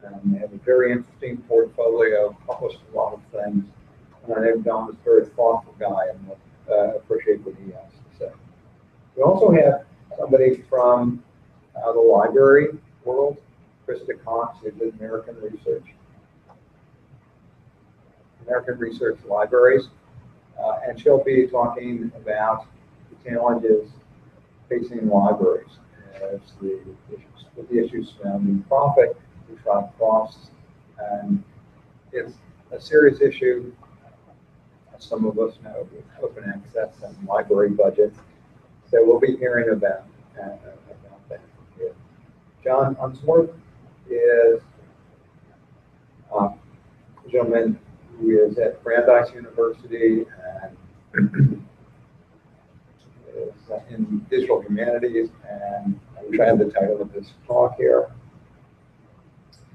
They have a very interesting portfolio, published a lot of things. And they've gone a very thoughtful guy and appreciate what he has to say. We also have somebody from the library world, Krista Cox, who did American Research Libraries, and she'll be talking about the challenges facing libraries as the issues surrounding profit, costs, and it's a serious issue, as some of us know, with open access and library budget. So we'll be hearing about that. John Unsworth is a gentleman who is at Brandeis University and is in digital humanities. And I wish I had the title of this talk here,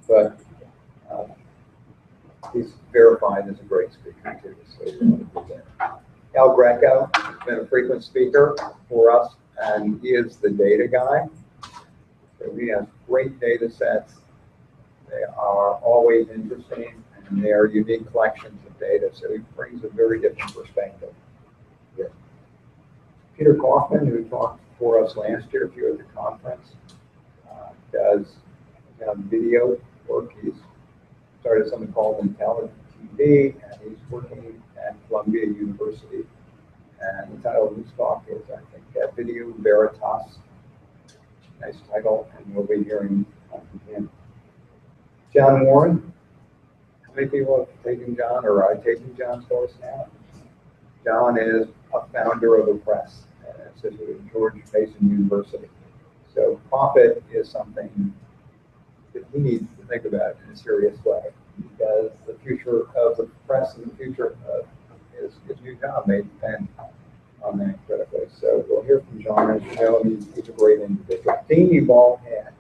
but he's verified as a great speaker too, so you want to do that. Al Greco has been a frequent speaker for us, and he is the data guy. So we have great data sets. They are always interesting, and they are unique collections of data, so he brings a very different perspective here. Peter Kaufman, who talked for us last year, if you were at the conference, does video work. He's started something called Intelligent TV, and he's working at Columbia University. And the title of his talk is, I think, Video Veritas. Nice title, and we'll be hearing from him. John Warren. How many people have taken John, or are taking John's course now? John is a founder of the press, associated with George Mason University. So profit is something that he needs to think about in a serious way, because the future of the press and the future of his new job may depend on that critically. So we'll hear from John. As you know, he's a great individual. Dean you've all had.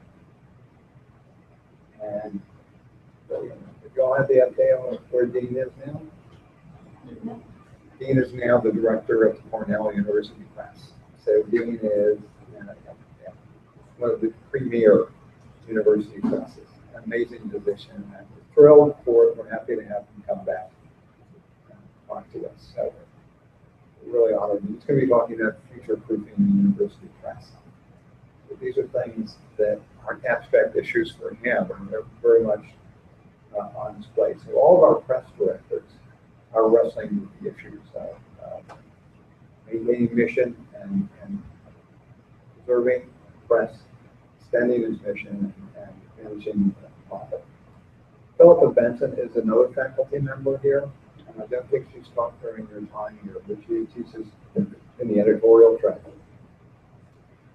And if you all have the update on where Dean is now? Dean is now the director of the Cornell University Press. So Dean is one of the premier university presses. An amazing position. And we're thrilled for it. We're happy to have him come back and talk to us. So we're really honored. He's going to be talking about future-proofing the university press. So these are things that aren't abstract issues for him, and they're very much on display. So all of our press directors are wrestling with the issues of maintaining mission and preserving press, extending his mission, and managing profit. Philippa Benson is another faculty member here, and I don't think she's talked during her time here, but she teaches in the editorial track.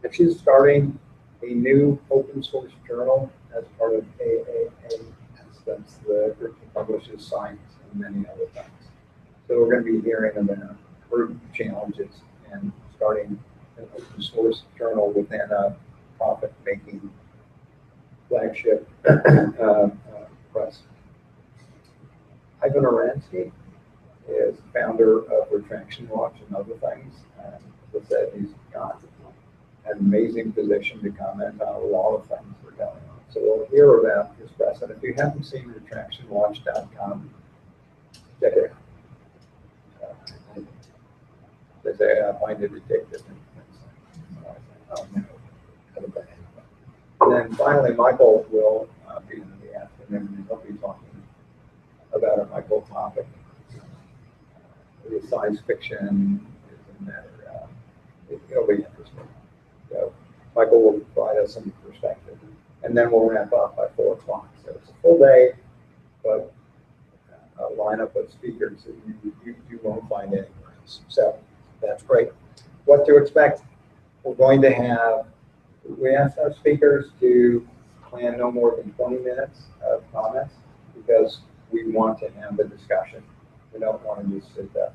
And she's starting a new open source journal as part of AAA. That's the group that publishes science and many other things. So we're going to be hearing about her challenges and starting an open source journal within a profit-making flagship press. Ivan Oransky is founder of Retraction Watch and other things. And as I said, he's got an amazing position to comment on a lot of things that are going on. So we'll hear about his press. And if you haven't seen retractionwatch.com, check it out. They say I find it addictive. Oh, no. And then finally, Michael will be in the afternoon, and he'll be talking about a Michael topic. The science fiction is a matter. It'll be interesting. So Michael will provide us some perspective, and then we'll wrap up by 4 o'clock. So it's a full day, but a lineup of speakers that you won't find anywhere else. So that's great. What to expect? We're going to have, we asked our speakers to plan no more than 20 minutes of comments, because we want to have the discussion. We don't want to just sit there.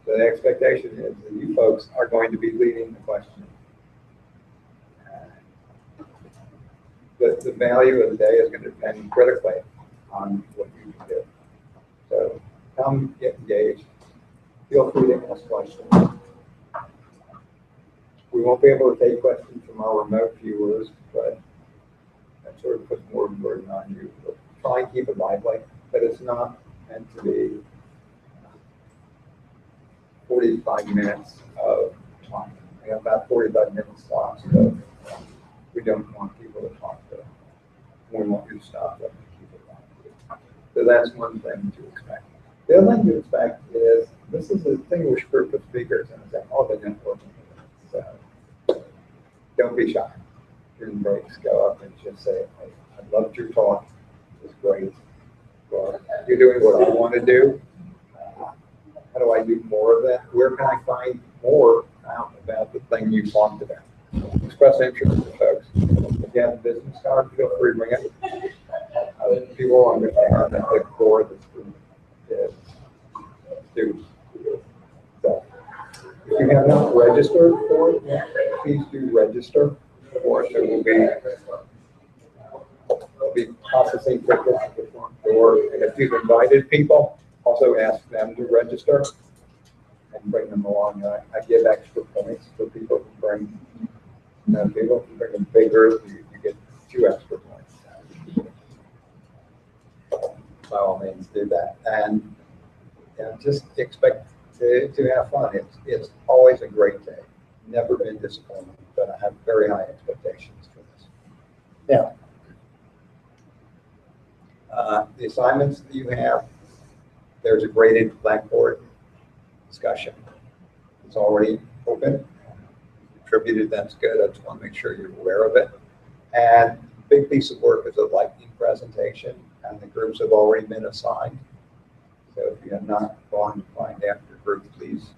So the expectation is that you folks are going to be leading the questioning. The value of the day is going to depend critically on what you can do. So come get engaged. Feel free to ask questions. We won't be able to take questions from our remote viewers, but that sort of puts more burden on you. But try and keep it lively, but it's not meant to be 45 minutes of time. We have about 45 minutes slots, so we don't want people to talk to them. We want you to stop them and keep it on. So that's one thing to expect. The other thing to expect is this is a distinguished group of speakers, and it's all the networking. So don't be shy. During breaks, go up and just say, hey, I loved your talk. It was great. Well, you're doing what I want to do. How do I do more of that? Where can I find more out about the thing you talked about? Express interest to folks. If you have a business card, feel free to bring it. People understand that the core of this group is students. So, if you have not registered for it yet, please do register for it. We'll be processing tickets at the front door. And if you've invited people, also ask them to register and bring them along. I give extra points for people who bring, people who bring them bigger, you get 2 extra points. By all means, do that. And just expect to have fun. It's always a great day. Never been disappointed, but I have very high expectations for this. Now, the assignments that you have, there's a graded Blackboard discussion. It's already open, contributed, that's good. I just want to make sure you're aware of it. And big piece of work is a lightning presentation, and the groups have already been assigned. So if you have not gone to find out your group, please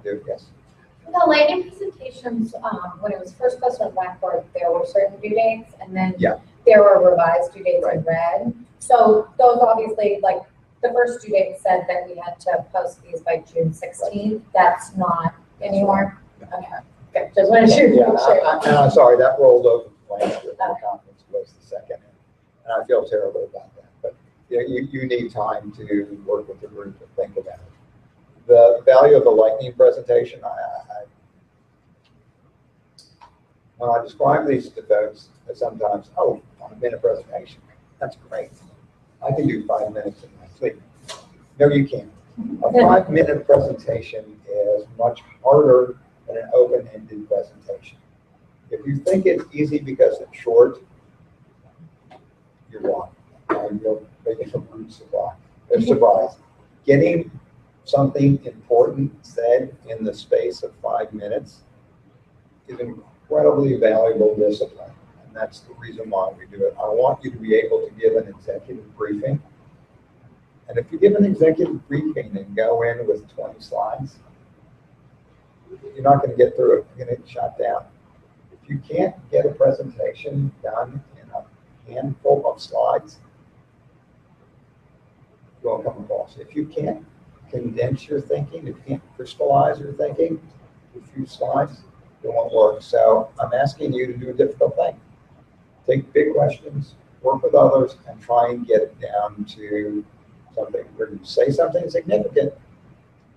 do. Yes. The lightning presentations, when it was first posted on Blackboard, there were certain due dates, and then there were revised due dates in red. So those obviously, like the first due date said that we had to post these by June 16th. That's not anymore. Okay, good. Just wanted to make sure. And I'm sorry, that rolled over last year. The conference was the second, and I feel terrible about that. But you need time to work with the group and think about it. The value of the lightning presentation, when I describe these to folks, sometimes, oh, 5-minute presentation, that's great. I can do 5 minutes in my sleep. No, you can't. A 5-minute presentation is much harder than an open-ended presentation. If you think it's easy because it's short, you're wrong. And you'll make a rude surprise. Getting something important said in the space of 5 minutes is incredibly valuable discipline. And that's the reason why we do it. I want you to be able to give an executive briefing. And if you give an executive briefing and go in with 20 slides, you're not going to get through it. You're going to get shot down. If you can't get a presentation done in a handful of slides, you won't come across. If you can't condense your thinking, if you can't crystallize your thinking in a few slides, it won't work. So I'm asking you to do a difficult thing. Take big questions, work with others, and try and get it down to something where you say something significant,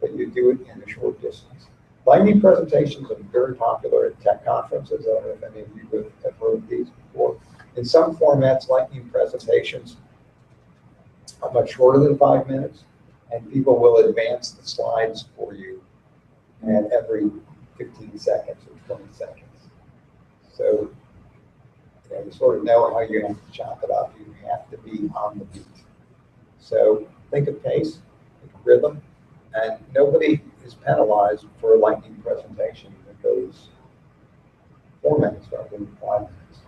but you do it in a short distance. Lightning presentations are very popular at tech conferences. I don't know if any of you have heard these before. In some formats, lightning presentations are much shorter than 5 minutes, and people will advance the slides for you at every 15 seconds or 20 seconds. So you sort of know how you have to chop it up. You have to be on the beat. So think of pace, think of rhythm, and nobody is penalized for a lightning presentation that goes 4 minutes rather than 5 minutes,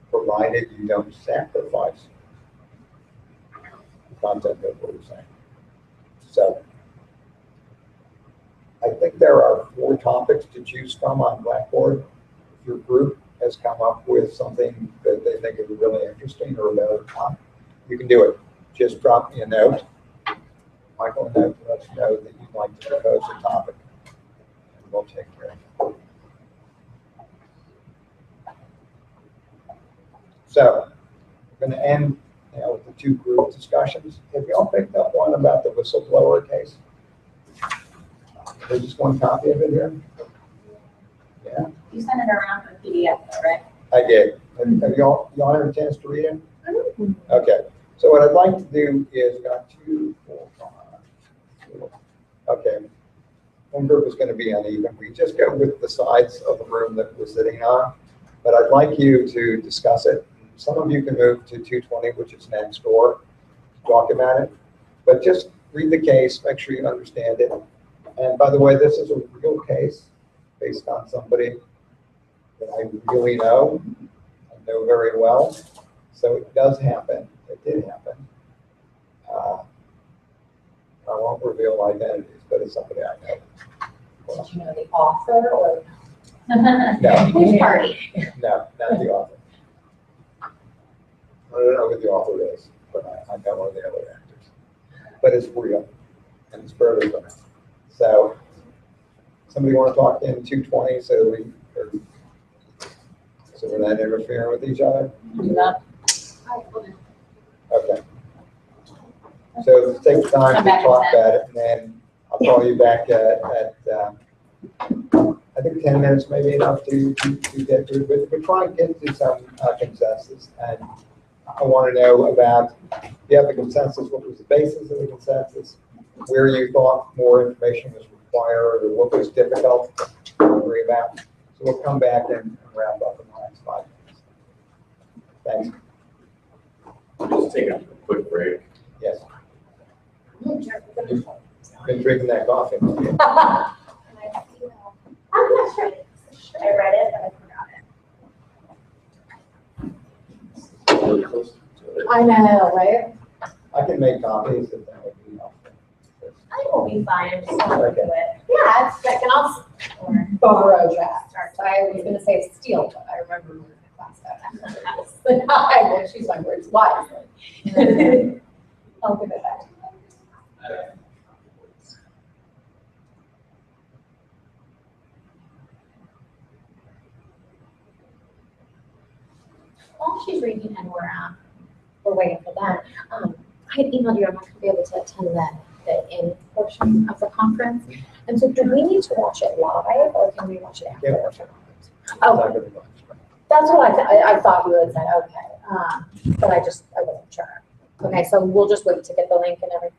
provided you don't sacrifice the content of what you're saying. So I think there are 4 topics to choose from on Blackboard. If your group has come up with something that they think is really interesting or better, you can do it. Just drop me a note, Michael, a note to let us know that you'd like to propose a topic, and we'll take care of it. So we're going to end with the 2 group discussions. Have you all picked up one about the whistleblower case? There's just 1 copy of it here. Yeah. You sent it around for PDF, though, right? I did. Have y'all had a chance to read it? Okay. So what I'd like to do is got 2, 4, 5. Okay. One group is going to be uneven. We just go with the sides of the room that we're sitting on, but I'd like you to discuss it. Some of you can move to 220, which is next door, talk about it. But just read the case, make sure you understand it. And by the way, this is a real case based on somebody that I really know and know very well. So it does happen. It did happen. I won't reveal identities, but it's somebody I know. Well, Did you know the author or? no, Which party? no, not the author. I don't know who the author is, but I know one of the other actors. But it's real. and it's further from it. So, somebody want to talk in 2:20 so we're not interfering with each other? Do that. Okay. So let's take the time Come to back at talk 10. about it, and then I'll call you back at I think 10 minutes may be enough to get through, but we're trying to get to some consensus. And I want to know about, you have the consensus, what was the basis of the consensus, where you thought more information was required, or what was difficult to agree about. So we'll come back and wrap up in the next 5 minutes. Thanks. Just take a quick break. Yes. You've been drinking that coffee. I'm not sure. I read it, but I forgot it. Really close to it. I know, right? I can make copies if that would be helpful. I will be fine, I'm just gonna do it. Yeah, it's like, and I'll borrow that. I was gonna say steal, but I remember we were in class that. I will choose my words wisely. I'll give it back. While she's reading and we're waiting for that, I had emailed you, I'm not gonna be able to attend the in portion of the conference. And so do we need to watch it live or can we watch it after? Yeah, watch it. Oh, that's what I thought you had said, okay. But I wasn't sure. Okay, so we'll just wait to get the link and everything.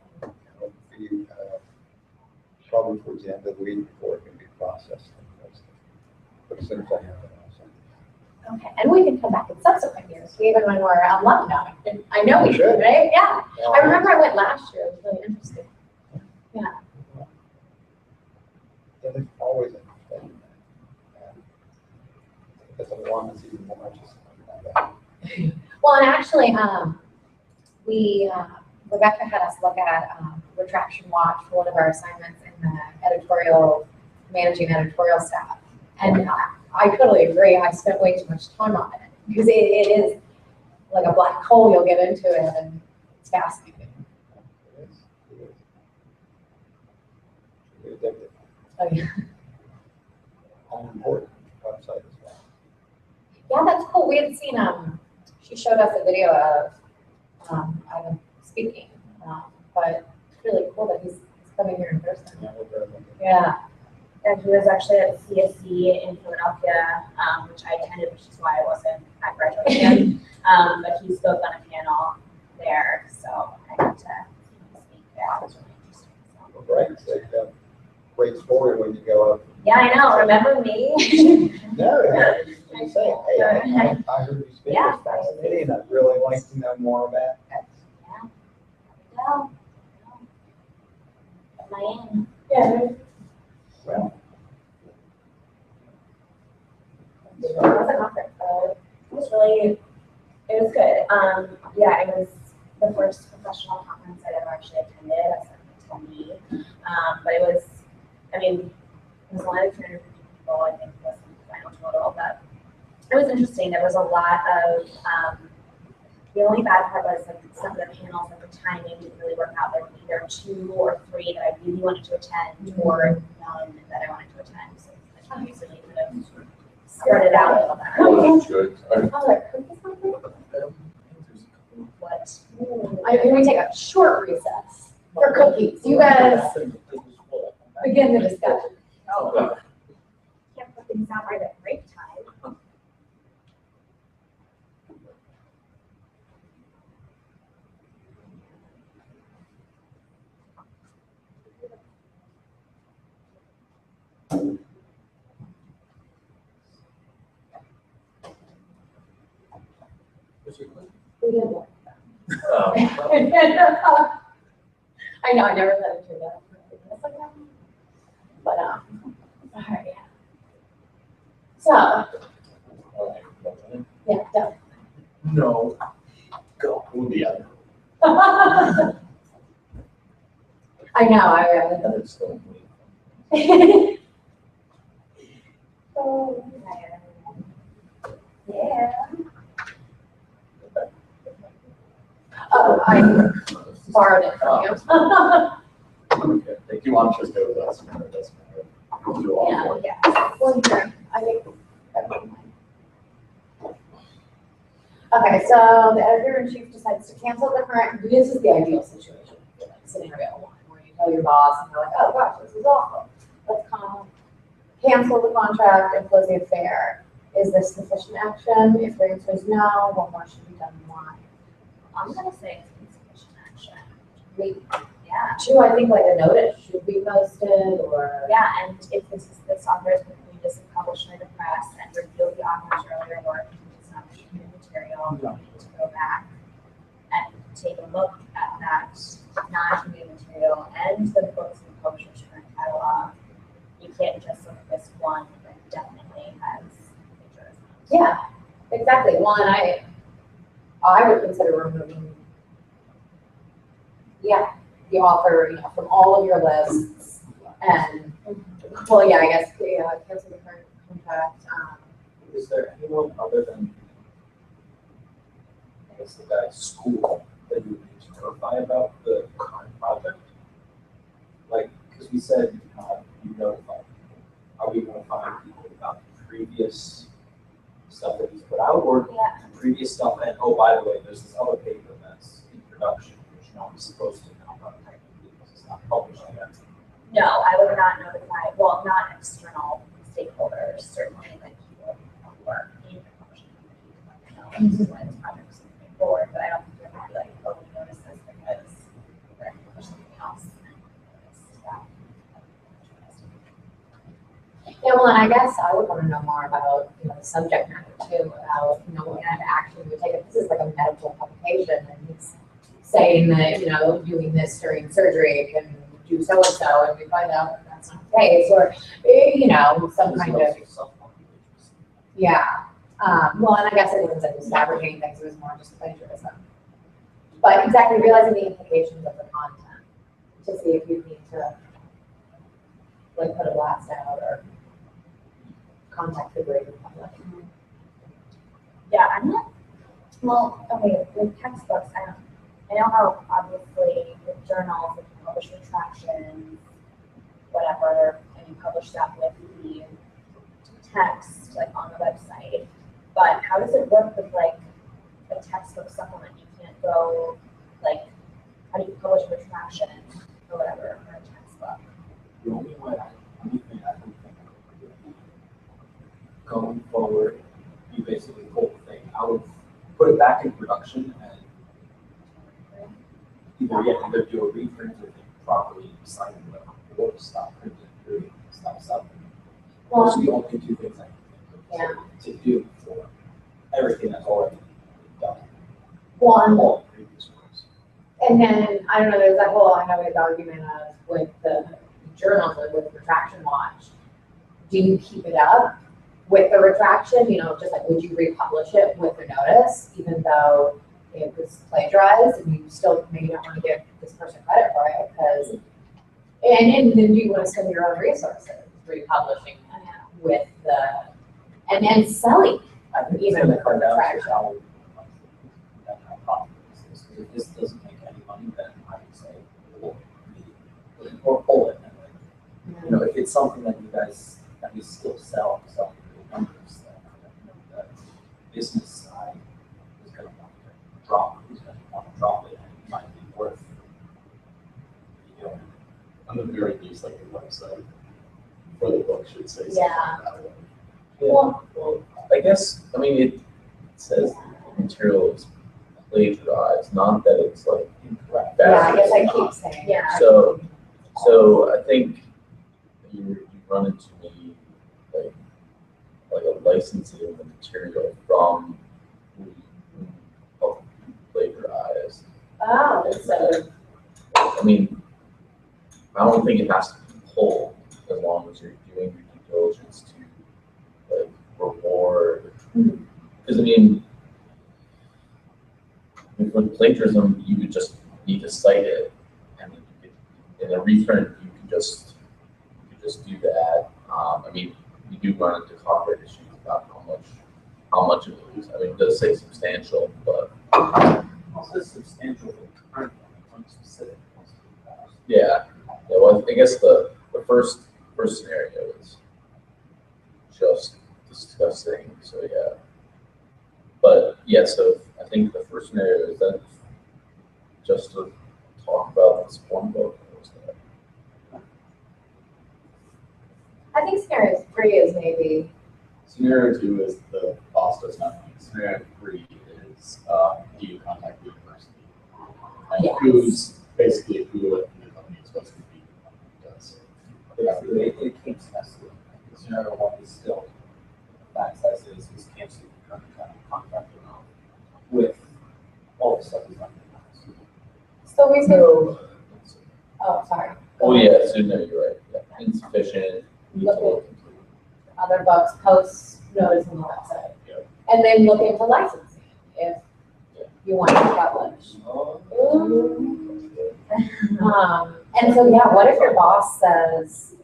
Probably towards the end of the week before it can be processed. But as soon as I have it, I'll send it. Okay, and we can come back in subsequent years, even when we're alumni. And I know we should, Should. right? Yeah. Well, I remember I went last year, it was really interesting. Yeah. Yeah, it's always interesting. Because of the one that's even more interesting. Well, and actually, Rebecca had us look at retraction watch for one of our assignments in the managing editorial staff. And I totally agree. I spent way too much time on it because it is like a black hole. You'll get into it and it's fascinating. It is. It's addictive. Oh, yeah. An important website as well. Yeah, that's cool. We had seen, she showed us a video of Ivan speaking, but it's really cool that he's coming here in person. Yeah, we're very lucky. Yeah. And he was actually at CSC in Philadelphia, which I attended, which is why I wasn't at graduation. But he spoke on a panel there, so I got to speak there. It was really interesting. So. Right, so you have a great story when you go up. Yeah, I know. Remember me? No, you say, hey, I heard you speak, Yeah. it's fascinating, I'd really like to know more about that. Yeah. No. Miami. Yeah. Well. It was a conference, so it was good. Yeah, it was the first professional conference I'd ever actually attended as an attendee. But it was, it was only like 350 people, I think was the final total, but it was interesting. There was a lot of, the only bad part was like some of the panels at the timing didn't really work out. There were either 2 or 3 that I really wanted to attend or none that I wanted to attend. So I kind of easily could have spread it out a little better. Oh, that's good. Oh, like cookies something? What? Can we take a short recess for cookies? You guys begin the discussion. Oh. Can't put things out right at break time. We didn't work. Oh. I know, I never let it turn out. But, all right, yeah. So, yeah, done. No. Go. Who would be other? I know, I That's so weird. Oh, Yeah. oh, I borrowed it from you. if you want to just go with us, it doesn't matter. We'll do all four. Yeah. Well, here, I think. Okay, so the editor-in-chief decides to cancel the current, this is the ideal situation, like scenario one, where you tell your boss and you're like, oh gosh, this is awful. Let's cancel the contract and close the affair. Is this sufficient action? If the answer is no, what more should be done and why? I'm gonna say it's insufficient action. Yeah. Two, I think like a notice should be posted or. Yeah, and if this author has been previously published in the press and revealed the author's earlier work, it's not new material, you need to go back and take a look at that non-new material and the books in the publisher's current catalog. You can't just look at this one that definitely has plagiarism. Yeah, exactly. Well, and I would consider removing, yeah, the author, from all of your lists. And, well, yeah, I guess, cancel the current contract. Is there anyone other than, I guess, the guy's school that you would need to notify about the current project? Like, because we said you notify people. Are we notifying people about the previous stuff that he's put out, or the previous stuff? And oh, by the way, there's this other paper that's in production, which no one's supposed to know about technically because it's not published yet. No, I would not notify, well, not external stakeholders, certainly like people who work in the publishing company. This is why this project is moving forward, but I don't think you're going to be like, oh, we notice this because we're going to push something else. Yeah, well, and I guess I would want to know more about, the subject matter too, about, what kind of action we would take. If this is like a medical publication and he's saying that, doing this during surgery can do so-and-so, and we find out that that's not the case, or, some kind of, yeah. Well, and I guess it wasn't just fabricating things, it was more just plagiarism. But exactly realizing the implications of the content to see if you need to, like, put a blast out or contact the greater public. Yeah, I'm not, well, okay, with textbooks, I know how obviously with journals, if you publish retractions, whatever, and you publish that with the text, like on the website. But how does it work with like a textbook supplement? You can't go, like, how do you publish a retraction or whatever for a textbook? The only thing I can think of would be going forward, you basically pull the thing out, put it back in production, and either do a reprint or properly sign it, or stop printing, period, stop subbing. Those are the only two things I can think of to do for everything that's already done. One, Previous works. and then, I don't know, there's that whole, I know, argument of with the journals and with Retraction Watch. Do you keep it up with the retraction? Just like, would you republish it with a notice, even though it was plagiarized, and you still maybe don't want to give this person credit for it, because, and then do you want to spend your own resources republishing it with and then selling even with the retraction? If this doesn't make any money, then I would say, or pull it. And if it's something that you guys at least still sell the numbers, then the business side is going to want to drop. Who's going to want to drop it? And it might be worth. On the very least, like the website for the book should say something about it. Yeah, well, I guess, it says the material is plagiarized, not that it's like incorrect. Yeah, I guess I keep saying. Yeah. So I think you run into maybe like a licensing of the material from plagiarized. Oh, so. I don't think it has to be pulled as long as you're doing your due diligence to reward. Because with plagiarism, you would just need to cite it, and in a reprint, you could just do that. You do run into copyright issues about how much of it is. It does say substantial, but Also substantial for the current one, one specific. yeah. Yeah, well, I guess the first scenario is just discussing, so yeah. But yeah, so I think the first scenario is that just to talk about this one book. I think scenario 3 is maybe, Scenario 2 is the boss does nothing. Scenario 3 is, do you contact the university? And Yes. who's basically who the company is supposed to be does. Basically, it keeps messy. Scenario 1 is still, facts as is canceling the current contract amount with all the stuff he's not doing. so we said, No. oh, sorry. Oh, yeah, so no, you're right, yeah, insufficient. Look at other books, posts, notice on the website. Yep. And then look into licensing if Yeah. you want to publish. Oh. And so, yeah, what if your boss says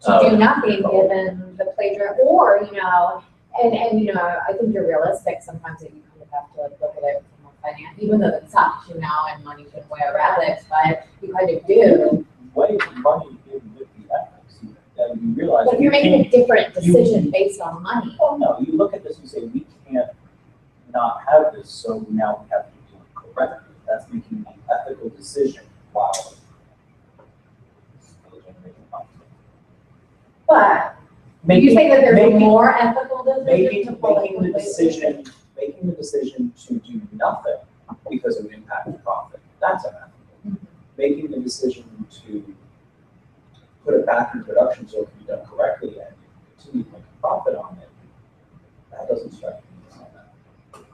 to do Oh. nothing given the plagiarism, or, and I think you're realistic sometimes that you kind of have to look at it from a finance, even though it sucks, and money can weigh over ethics, but you kind of do. Way money in with the ethics, and you realize. But if you're you making a can't- different decision based on money. Oh, no, you look at this and say, we can't not have this, so now we have to do it correctly. That's making an ethical decision while still generating money. But you Making- say that there's a making- more ethical decision to pull it Making the completely? decision to do nothing because of impact and profit, that's unethical. Making the decision to put it back in production so it can be done correctly and continue to make a profit on it, that doesn't strike me as unethical.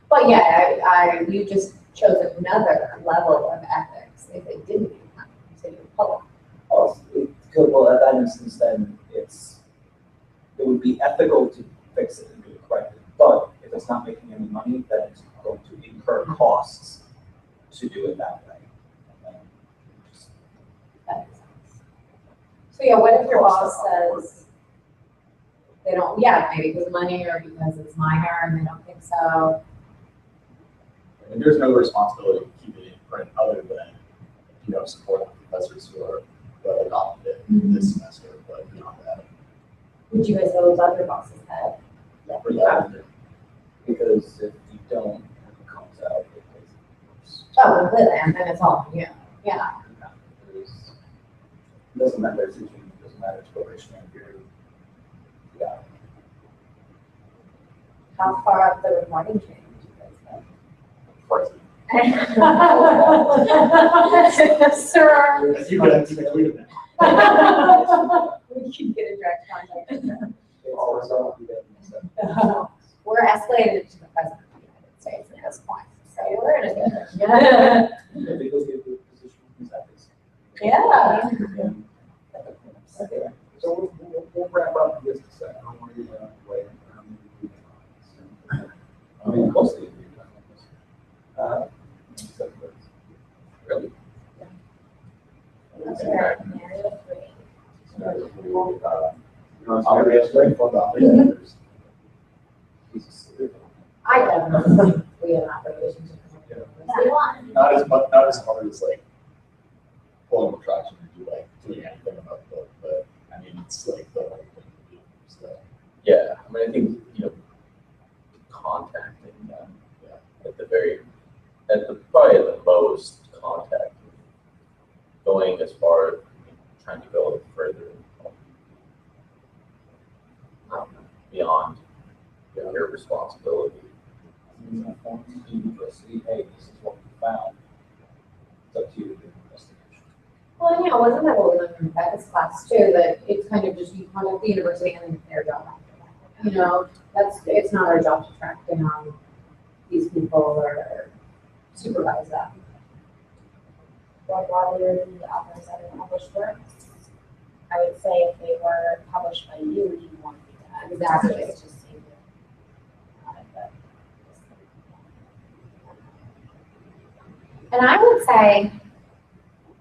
But yeah, you just chose another level of ethics if it didn't consider public. Oh, it could, well, at that instance, then it would be ethical to fix it and do it correctly. But if it's not making any money, then it's going to incur costs to do it that way. And just- That makes sense. So yeah, what if your boss says they don't, maybe because money or because it's minor and they don't think so? And there's no responsibility to keep it in print other than, support the professors who are adopted it this semester, but beyond that. Would you guys go with other bosses that? Yeah. Because if you don't, it comes out. It Oh, completely, and then it's all on you. Yeah. It doesn't matter if it's a junior, it doesn't matter if it's probationary period. Yeah. How far up the reporting chain did you guys First, go? Sir. you can tweet it. We can get a direct contact. It's also, you get- We're escalated to the president of the United States at this point, so we're in a good. If it goes to the position, he's at this. Yeah. Okay, so we'll wrap up in just a second. I don't want to wait. I mean, mostly. Really? That's right. Scenario 3. I'll be straight for the I definitely think we have an obligation to. not as hard as like pulling a traction or doing anything about the book, but I mean it's like the right thing to do. So Yeah, I mean, I think, contacting them, probably at the most contacting, going as far, trying to go further, beyond your responsibility. University, hey, this is what we found. It's up to you to do the investigation. Well, wasn't that what we learned from Becca's class too, that it's kind of just you contact the university and then their job after that. It's not our job to track down these people or supervise them. Or rather than the authors that are published works. I would say if they were published by you, you want to be that. Exactly. It's just save you. But And I would say,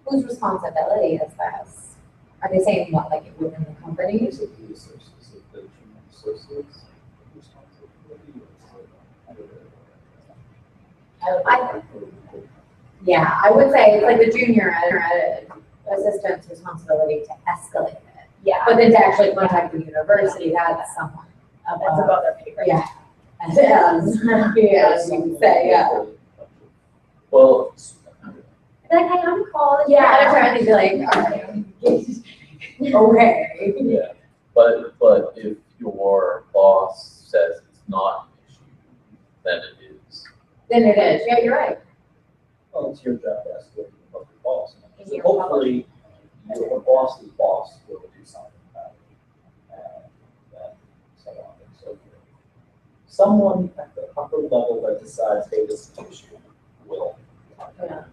whose responsibility is this? Are they saying what, like within the company? Is it the resources of the human resources responsibility? Yeah, I would say it's like the junior assistant's responsibility to escalate it. Yeah, But then to actually contact the university, that's someone that's above. about their pay grade. Yeah. As you would say, yeah. Well, Like, hey, I'm college. Yeah. I'm trying to be like, all right. Okay. yeah, but if your boss says it's not an issue, then it is. Then it is, yeah, you're right. Well, it's your job to ask what your boss. Is So your hopefully, your boss's boss will do something about it. And so on and so forth. Someone at the upper level that decides, hey, this is an issue, will. Yeah.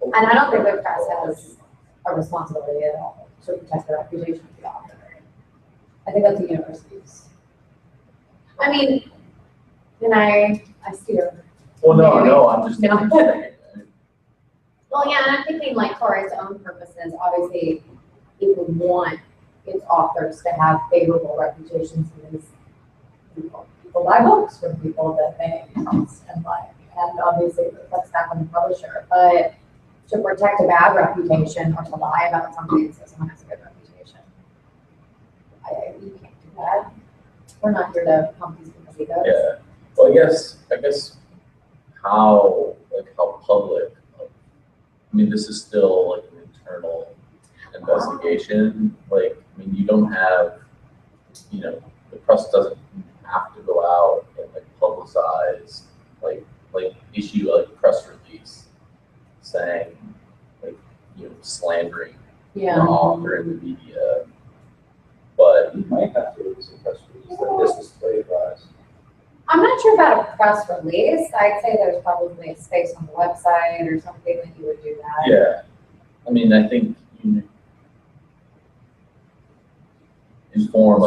And I don't think the press has a responsibility at all to protect the reputation of the author. I think that's the university's. I mean, and I steer. Well, no, I'm just. No. Well, yeah, and I'm thinking like for its own purposes, obviously, it would want its authors to have favorable reputations because people buy books from people that they trust and like, and obviously it reflects back on the publisher. But to protect a bad reputation or to lie about something so someone has a good reputation, you can't do that. We're not here to pump these people's egos. Yeah, well, I guess how public, I mean, this is still like an internal investigation, like, I mean, you don't have, the press doesn't have to go out and like publicize, like issue a press release saying, like, slandering the author in the media, but You might have to release a press release that this is plagiarized. I'm not sure about a press release. I'd say there's probably a space on the website or something that you would do that. yeah, I mean, I think you inform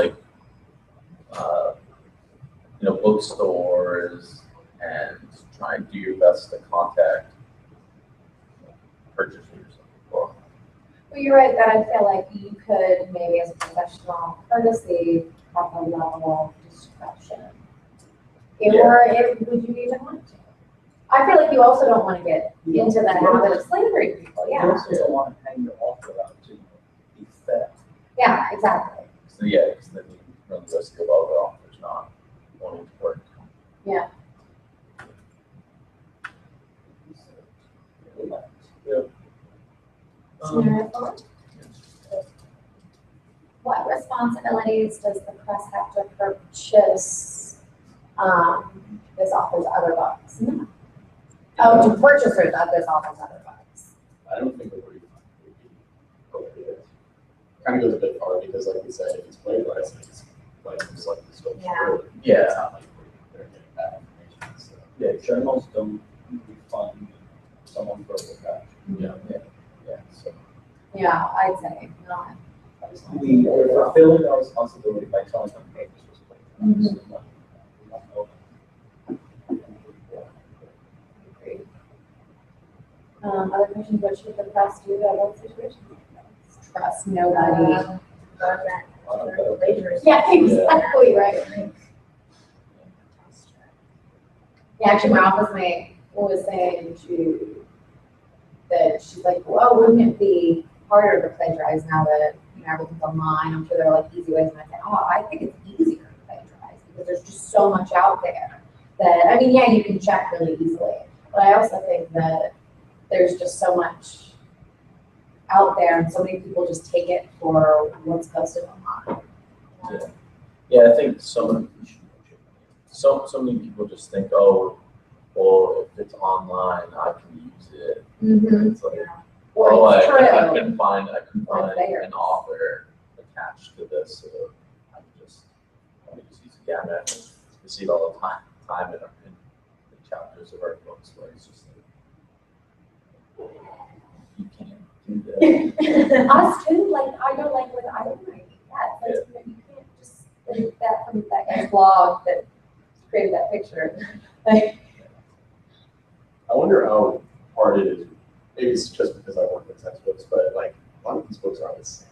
bookstores and try and do your best to contact purchasers. Well, you're right that I feel like you could maybe as a professional courtesy have a level of discretion. Would you even want to? I feel like you also don't want to get into the habit of slandering people, You yeah. also don't want to hang your author out to be fed. Yeah, exactly. So yeah, because then you run the risk of other authors not wanting to work. Yeah. Scenario 4. What responsibilities does the press have to purchase this author's other books? Oh, to purchasers of this author's other books. I don't think a refund would be appropriate. Kind of goes a bit far because, like we said, if it's plagiarized, it's like just like the story. Yeah. Yeah. It's not like they're getting bad information. So. Yeah, journals don't refund someone for a book action. Yeah, so. Yeah, I'd say not. We are fulfilling our responsibility by telling them, hey, this was plagiarized. Agreed. Other questions? What should the press do about situations like this? Trust nobody. Yeah, exactly right. Yeah, actually, my office mate was saying that she's like, well, wouldn't it be harder to plagiarize now that everything's online? I'm sure there are like easy ways. And I said, oh, I think it's easier to plagiarize because there's just so much out there that, I mean, yeah, you can check really easily, but I also think that there's just so much out there and so many people just take it for what's posted online. Yeah, I think so many people just think, oh, well, if it's online, I can use it. Mm-hmm. It's like, Well, I it's couldn't true. find Or there. an author attached to this, so I can just use it. Yeah, I mean, I see it all the time in the chapters of our books where it's just like, you can't do that. Us too, like, I don't like with item writing. Yeah, it's like, you can't just delete that from that guy's blog that created that picture. Like, I wonder how hard it is. Maybe it's just because I work with textbooks, but like a lot of these books are the same.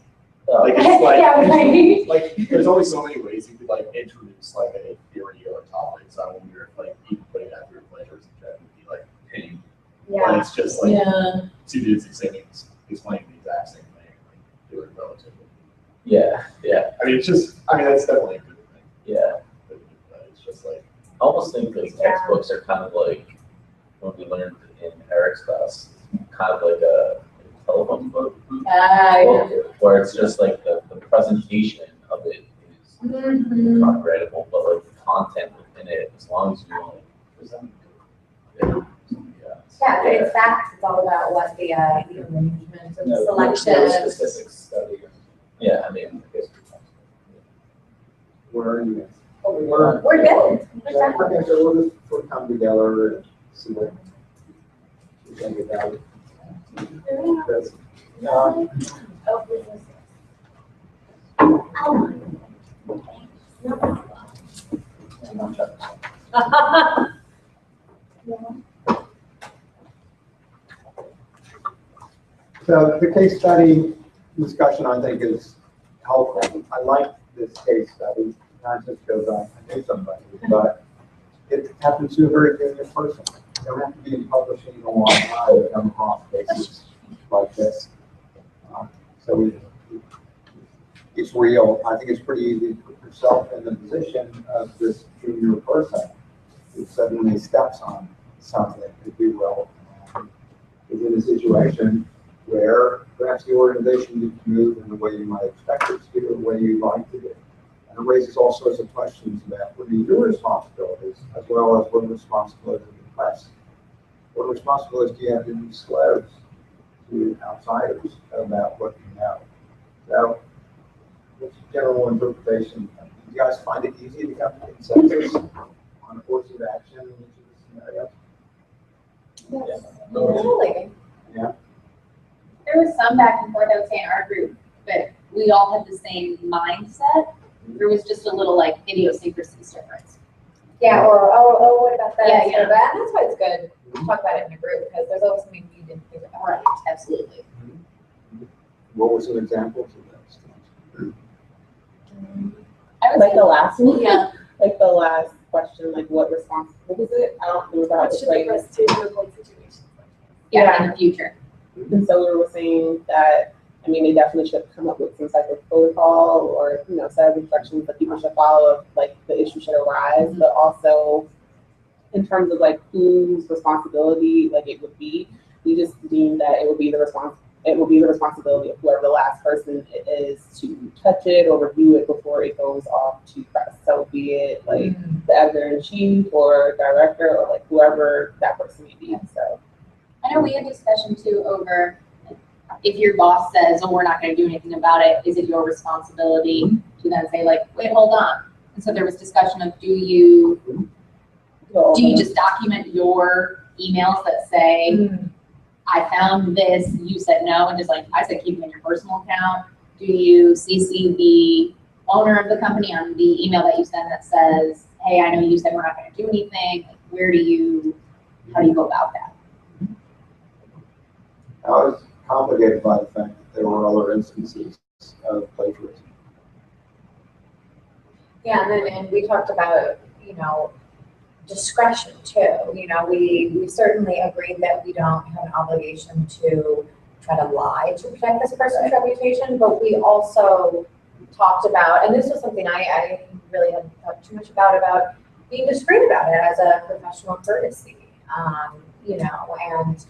Like it's like, yeah, right. like there's only so many ways you could like introduce like a theory or a topic. So I wonder if like even putting that through plagiarism check would be like pain. But Yeah. it's just like Yeah. two dudes explaining the exact same thing, like, do it relatively. Yeah, yeah, I mean, it's just, I mean, that's definitely a good thing, yeah. but it's just like, I almost think those textbooks are kind of like what we learned in Eric's class, kind of like a telephone book, where it's just like the presentation of it is copyrightable, but like the content within it, as long as you like present it. Yeah, but in fact, it's all about what the arrangement and No, selection. statistics study. Yeah, I mean, Where are you guys? We're good. We're done. Okay, so we'll come together and see what we think about it. Chris? So the case study discussion, I think, is helpful. I like this case study, not just because I knew somebody, but it happens to a very junior person. You don't have to be in publishing a long time to come across cases like this. So it's real. I think it's pretty easy to put yourself in the position of this junior person who suddenly steps on something, if you will, and is in a situation where perhaps the organization didn't move in the way you might expect it to, or the way you'd like to do. And it raises all sorts of questions about what are your responsibilities, as well as what are the responsibilities of the press. What responsibilities do you have to disclose to outsiders about what you know? So, what's your general interpretation? Do you guys find it easy to come to consensus on a course of action in each of the scenarios? Really? Yeah. There was some back and forth, I would say, in our group, but we all had the same mindset. There was just a little like idiosyncrasies difference. Yeah, or what about that? Yeah, yeah. And that's why it's good to talk about it in a group, because there's always something you didn't think about. Right, absolutely. What were some examples of those? I would Like say, the last one? yeah, Like the last question, like what response, what was it? I don't remember how it was phrased. to avoid situations like yeah, in the future. And so we were saying that, I mean, they definitely should come up with some type of protocol or, you know, set of instructions that people should follow if like the issue should arise, but also in terms of like whose responsibility like it would be, we just deemed that it would be the responsibility of whoever the last person is to touch it or review it before it goes off to press. So be it like the editor-in-chief or director or like whoever that person may be. So I know we had discussion too over if your boss says, oh, we're not going to do anything about it, is it your responsibility to then say like, wait, hold on. And so there was discussion of do you just document your emails that say, I found this, you said no, and just like, I said, keep them in your personal account. Do you CC the owner of the company on the email that you send that says, hey, I know you said we're not going to do anything. Like, how do you go about that? I was complicated by the fact that there were other instances of plagiarism. Yeah, and we talked about, you know, discretion too. You know, we certainly agreed that we don't have an obligation to try to lie to protect this person's reputation, but we also talked about, and this was something I really hadn't thought too much about being discreet about it as a professional courtesy, you know, and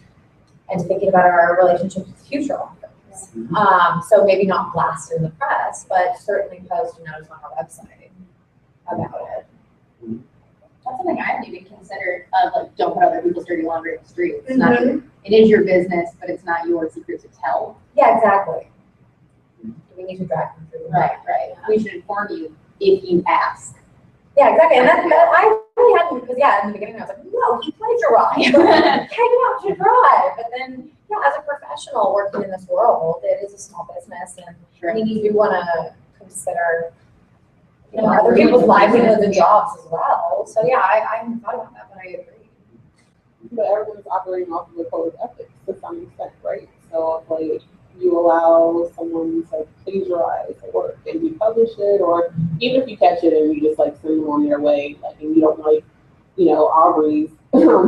thinking about our relationship with future authors. So maybe not blast in the press, but certainly post a notice on our website about it. That's something I haven't even considered of like, don't put other people's dirty laundry in the street. It's not, it is your business, but it's not your secret to tell. Yeah, exactly. We need to drag them through. Right. We should inform you if you ask. Yeah, exactly. And that I really hadn't, because yeah, in the beginning I was like, no, he plagiarized. Hang out to dry. But then, yeah, as a professional working in this world, it is a small business, and I mean, you do want to consider, you know, other people's livelihoods and jobs as well. So yeah, I hadn't thought about that, but I agree. but everyone's operating off of a code of ethics to some extent, right? So if like you allow someone to plagiarize a work and you publish it, or even if you catch it and you just like send them on their way, like, and you don't like, you know, Aubrey's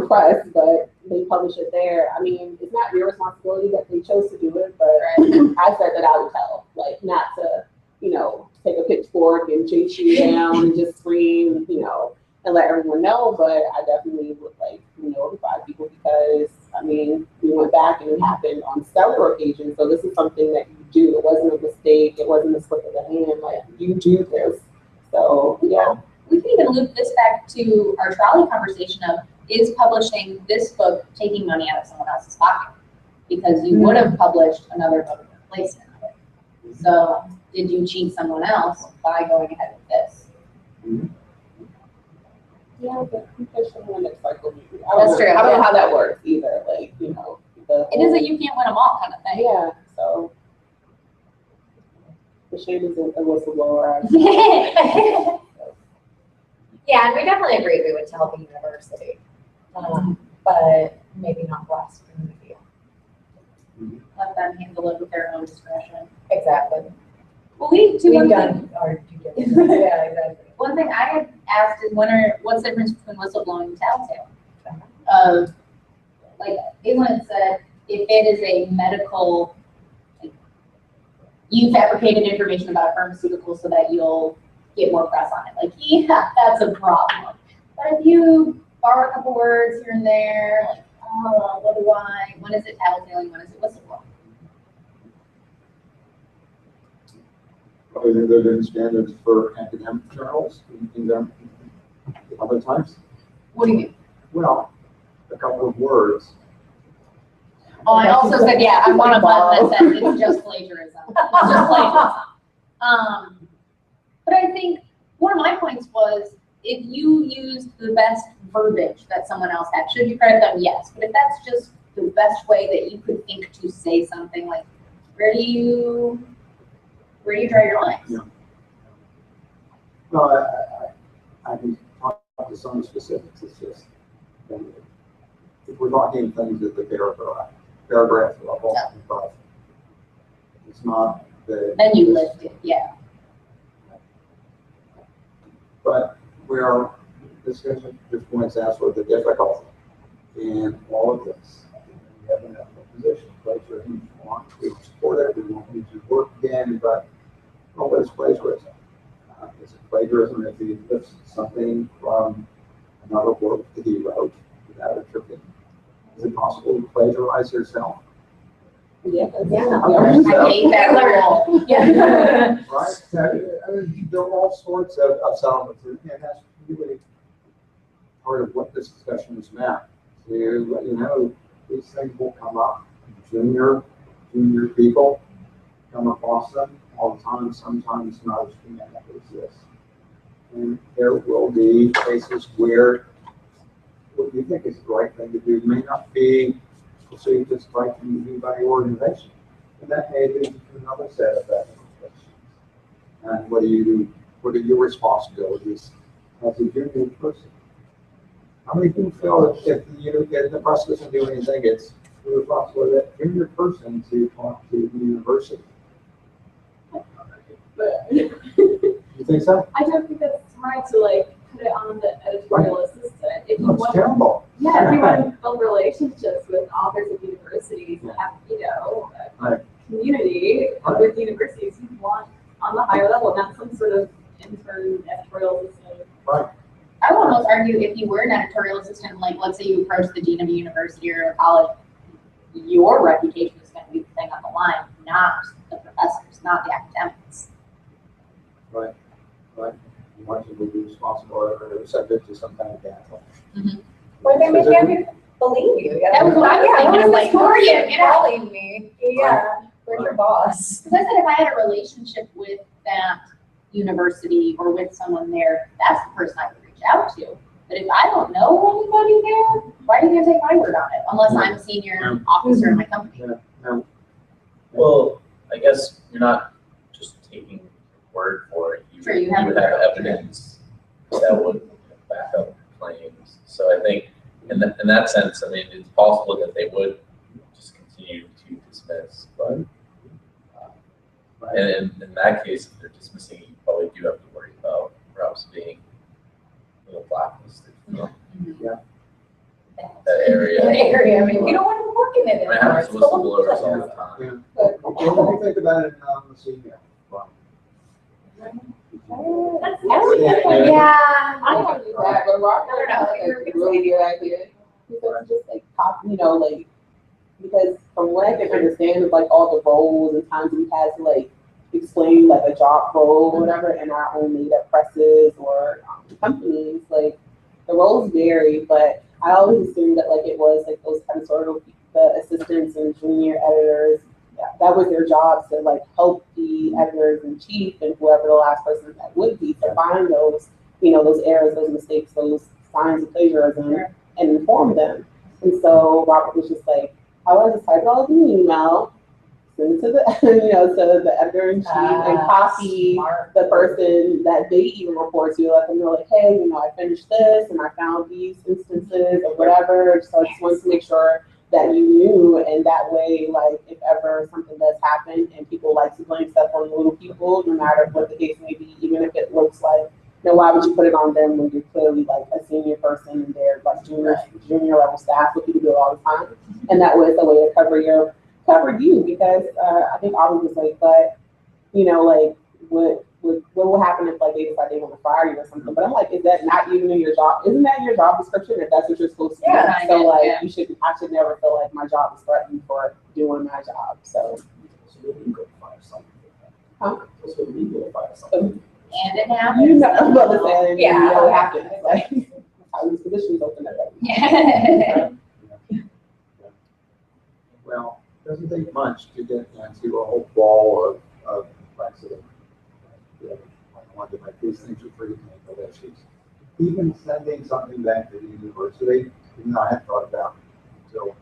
press, but they publish it there. I mean, it's not your responsibility that they chose to do it, but I said that I would tell, like, not to, you know, take a pitchfork and chase you down and just scream, you know, and let everyone know. But I definitely would like notify people because, I mean, we went back and it happened on several occasions. So this is something that you do. It wasn't a mistake. It wasn't a slip of the hand. Like, you do this. So, yeah. We can even loop this back to our trolley conversation of, is publishing this book taking money out of someone else's pocket? Because you would have published another book in replacement of it. So did you cheat someone else by going ahead with this? Yeah, but there's someone that's like, That's true. I don't know how that works either. Like, you know, It is a you can't win them all kind of thing. yeah. So the shade is a whistleblower. Yeah, and we definitely agree we would tell the university, but maybe not blast in the media. Let them handle it with their own discretion. Exactly. Well, we've done our due diligence. Yeah, exactly. One thing I had asked is what's the difference between whistleblowing and tattletale? Like Evelyn said, if it is a medical, like, you fabricated information about a pharmaceutical so that you'll get more press on it. Like, yeah, that's a problem. But if you borrow a couple words here and there, like, oh, what do I? When is it tattletaling? When is it whistleblowing? Probably there are standards for academic journals in them other times. What do you mean? Well, a couple of words. Oh, I also said, yeah, I want a button that says it's just plagiarism. It's just plagiarism. But I think one of my points was, if you used the best verbiage that someone else had, should you credit them? Yes. But if that's just the best way that you could think to say something, like, where do you draw your lines? Yeah. No, I can talk to some specifics. It's just, if we're talking things at the paragraph level, but it's not the. Then you lift it, yeah. But where discussion just points out sort of the difficulty in all of this. We have an ethical position, plagiarism, we support it, we want you to work again, but what is plagiarism? Is it plagiarism if he lifts something from another work that he wrote without attributing? Is it possible to plagiarize yourself? Yeah. I hate that rule. Yeah. Right? I mean, there are all sorts of settlements, and that's really part of what this discussion is about. To let you know, these things will come up. Junior people come across them all the time, sometimes not as humanity exists. And there will be cases where what you think is the right thing to do may not be perceived as the right thing to do by your organization. And that may lead to another set of ethical questions. And what do you do? What are your responsibilities as a junior person? How many people feel that if the press doesn't do anything, it's the responsibility of that junior person to talk to the university? You think so? I don't think that's smart to like put it on the editorial assistant. If you That's want, terrible. yeah, if you want to build relationships with authors of universities and have, a community with universities, you want on the higher level, not some sort of intern editorial assistant. Right. I would almost argue if you were an editorial assistant, like let's say you approach the dean of a university or a college, your reputation is going to be the thing on the line, not the professors, not the academics. Right. You want you to be responsible or subject to some kind of backlash. Or they may never believe you. That was what I was thinking, was like, for you, get out. calling me. Yeah, where's your boss? Because I said if I had a relationship with that university or with someone there, that's the person I would reach out to. But if I don't know anybody there, why are you going to take my word on it? Unless I'm a senior officer in my company. Yeah. Well, I guess you're not just taking word for it. Sure, you have evidence that would back up claims. So I think in that sense, I mean, it's possible that they would just continue to dismiss, but and in that case, if they're dismissing, you probably do have to worry about perhaps being blacklisted. Yeah. area. area. I mean, we don't want to work in it I anymore. have It's cold. whistleblowers all the time. But what do you think about it now in the senior? Yeah. I don't do that, but Robert has like a really good idea. Because just like talk, like, because from what I can understand of like all the roles and times we had to like explain like a job role or whatever in our own made up presses or companies, like the roles vary, but I always assumed that like it was like those kind of sort of the assistants and junior editors, that was their job to like help the editors in chief and whoever the last person that would be to find those, those errors, those mistakes, those signs of plagiarism and inform them. And so Robert was just like, I want to just type it all in an email, send it to the, to the editor in chief and copy the person that they even report to, let them know like, hey, I finished this and I found these instances or whatever. So I just wanted to make sure that you knew, and that way, like, if ever something does happen and people like to blame stuff on little people, no matter what the case may be, even if it looks like, why would you put it on them when you're clearly like a senior person and they're like junior level staff, but people do it all the time, and that was a way to cover you, because I think Aubrey was like, but like what will happen if like they decide they want to fire you or something? But I'm like, is that not even in your job? Isn't that your job description if that's what you're supposed to do? Yeah, So like yeah. I should never feel like my job is threatened for doing my job. So huh? And it happens. I'm about to say, Yeah. it happens. Like how these positions open up. Yeah. Well, it doesn't take much to get into a whole ball of complexity. I want to make these things are pretty technical issues. Even sending something back to the university, even though I had thought about it until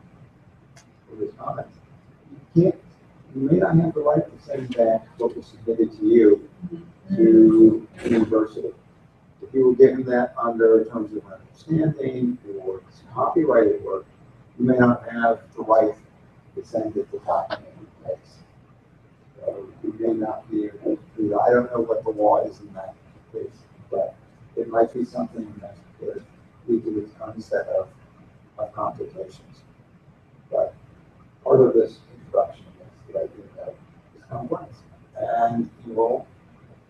this comment, you may not have the right to send back what was submitted to you to the university. If you were given that under terms of understanding or copyrighted work, you may not have the right to send it to document in place. So you may not be able to do that. I don't know what the law is in that case, but it might be something that could lead to its own set of complications. But part of this introduction is the idea that it's complex, and you will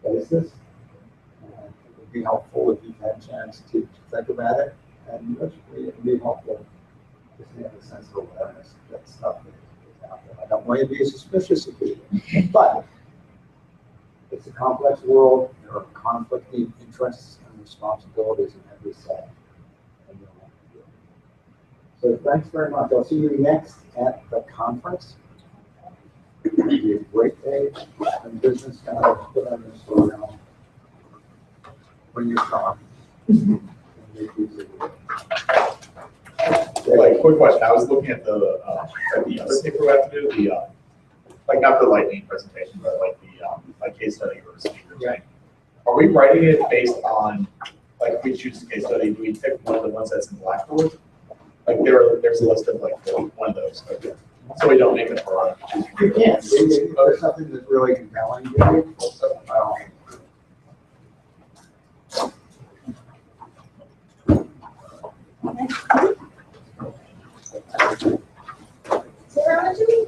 face this. And it would be helpful if you've had a chance to think about it, and logically it would be helpful to have a sense of awareness that stuff is out there. I don't want you to be suspicious of people, but it's a complex world. There are conflicting interests and responsibilities in every side. So thanks very much. I'll see you next at the conference. It'll be a great day and business kind of put on this around when you're gone. Like, quick question, I was looking at the other paper we have to do, the, like, not the lightning presentation, but like the, like case study or speaker thing. Are we writing it based on, like, if we choose a case study, do we pick one of the ones that's in Blackboard? Like, there's a list of like one of those, okay. So we don't make it for our. You can. If there's something that's really compelling, So how much do we?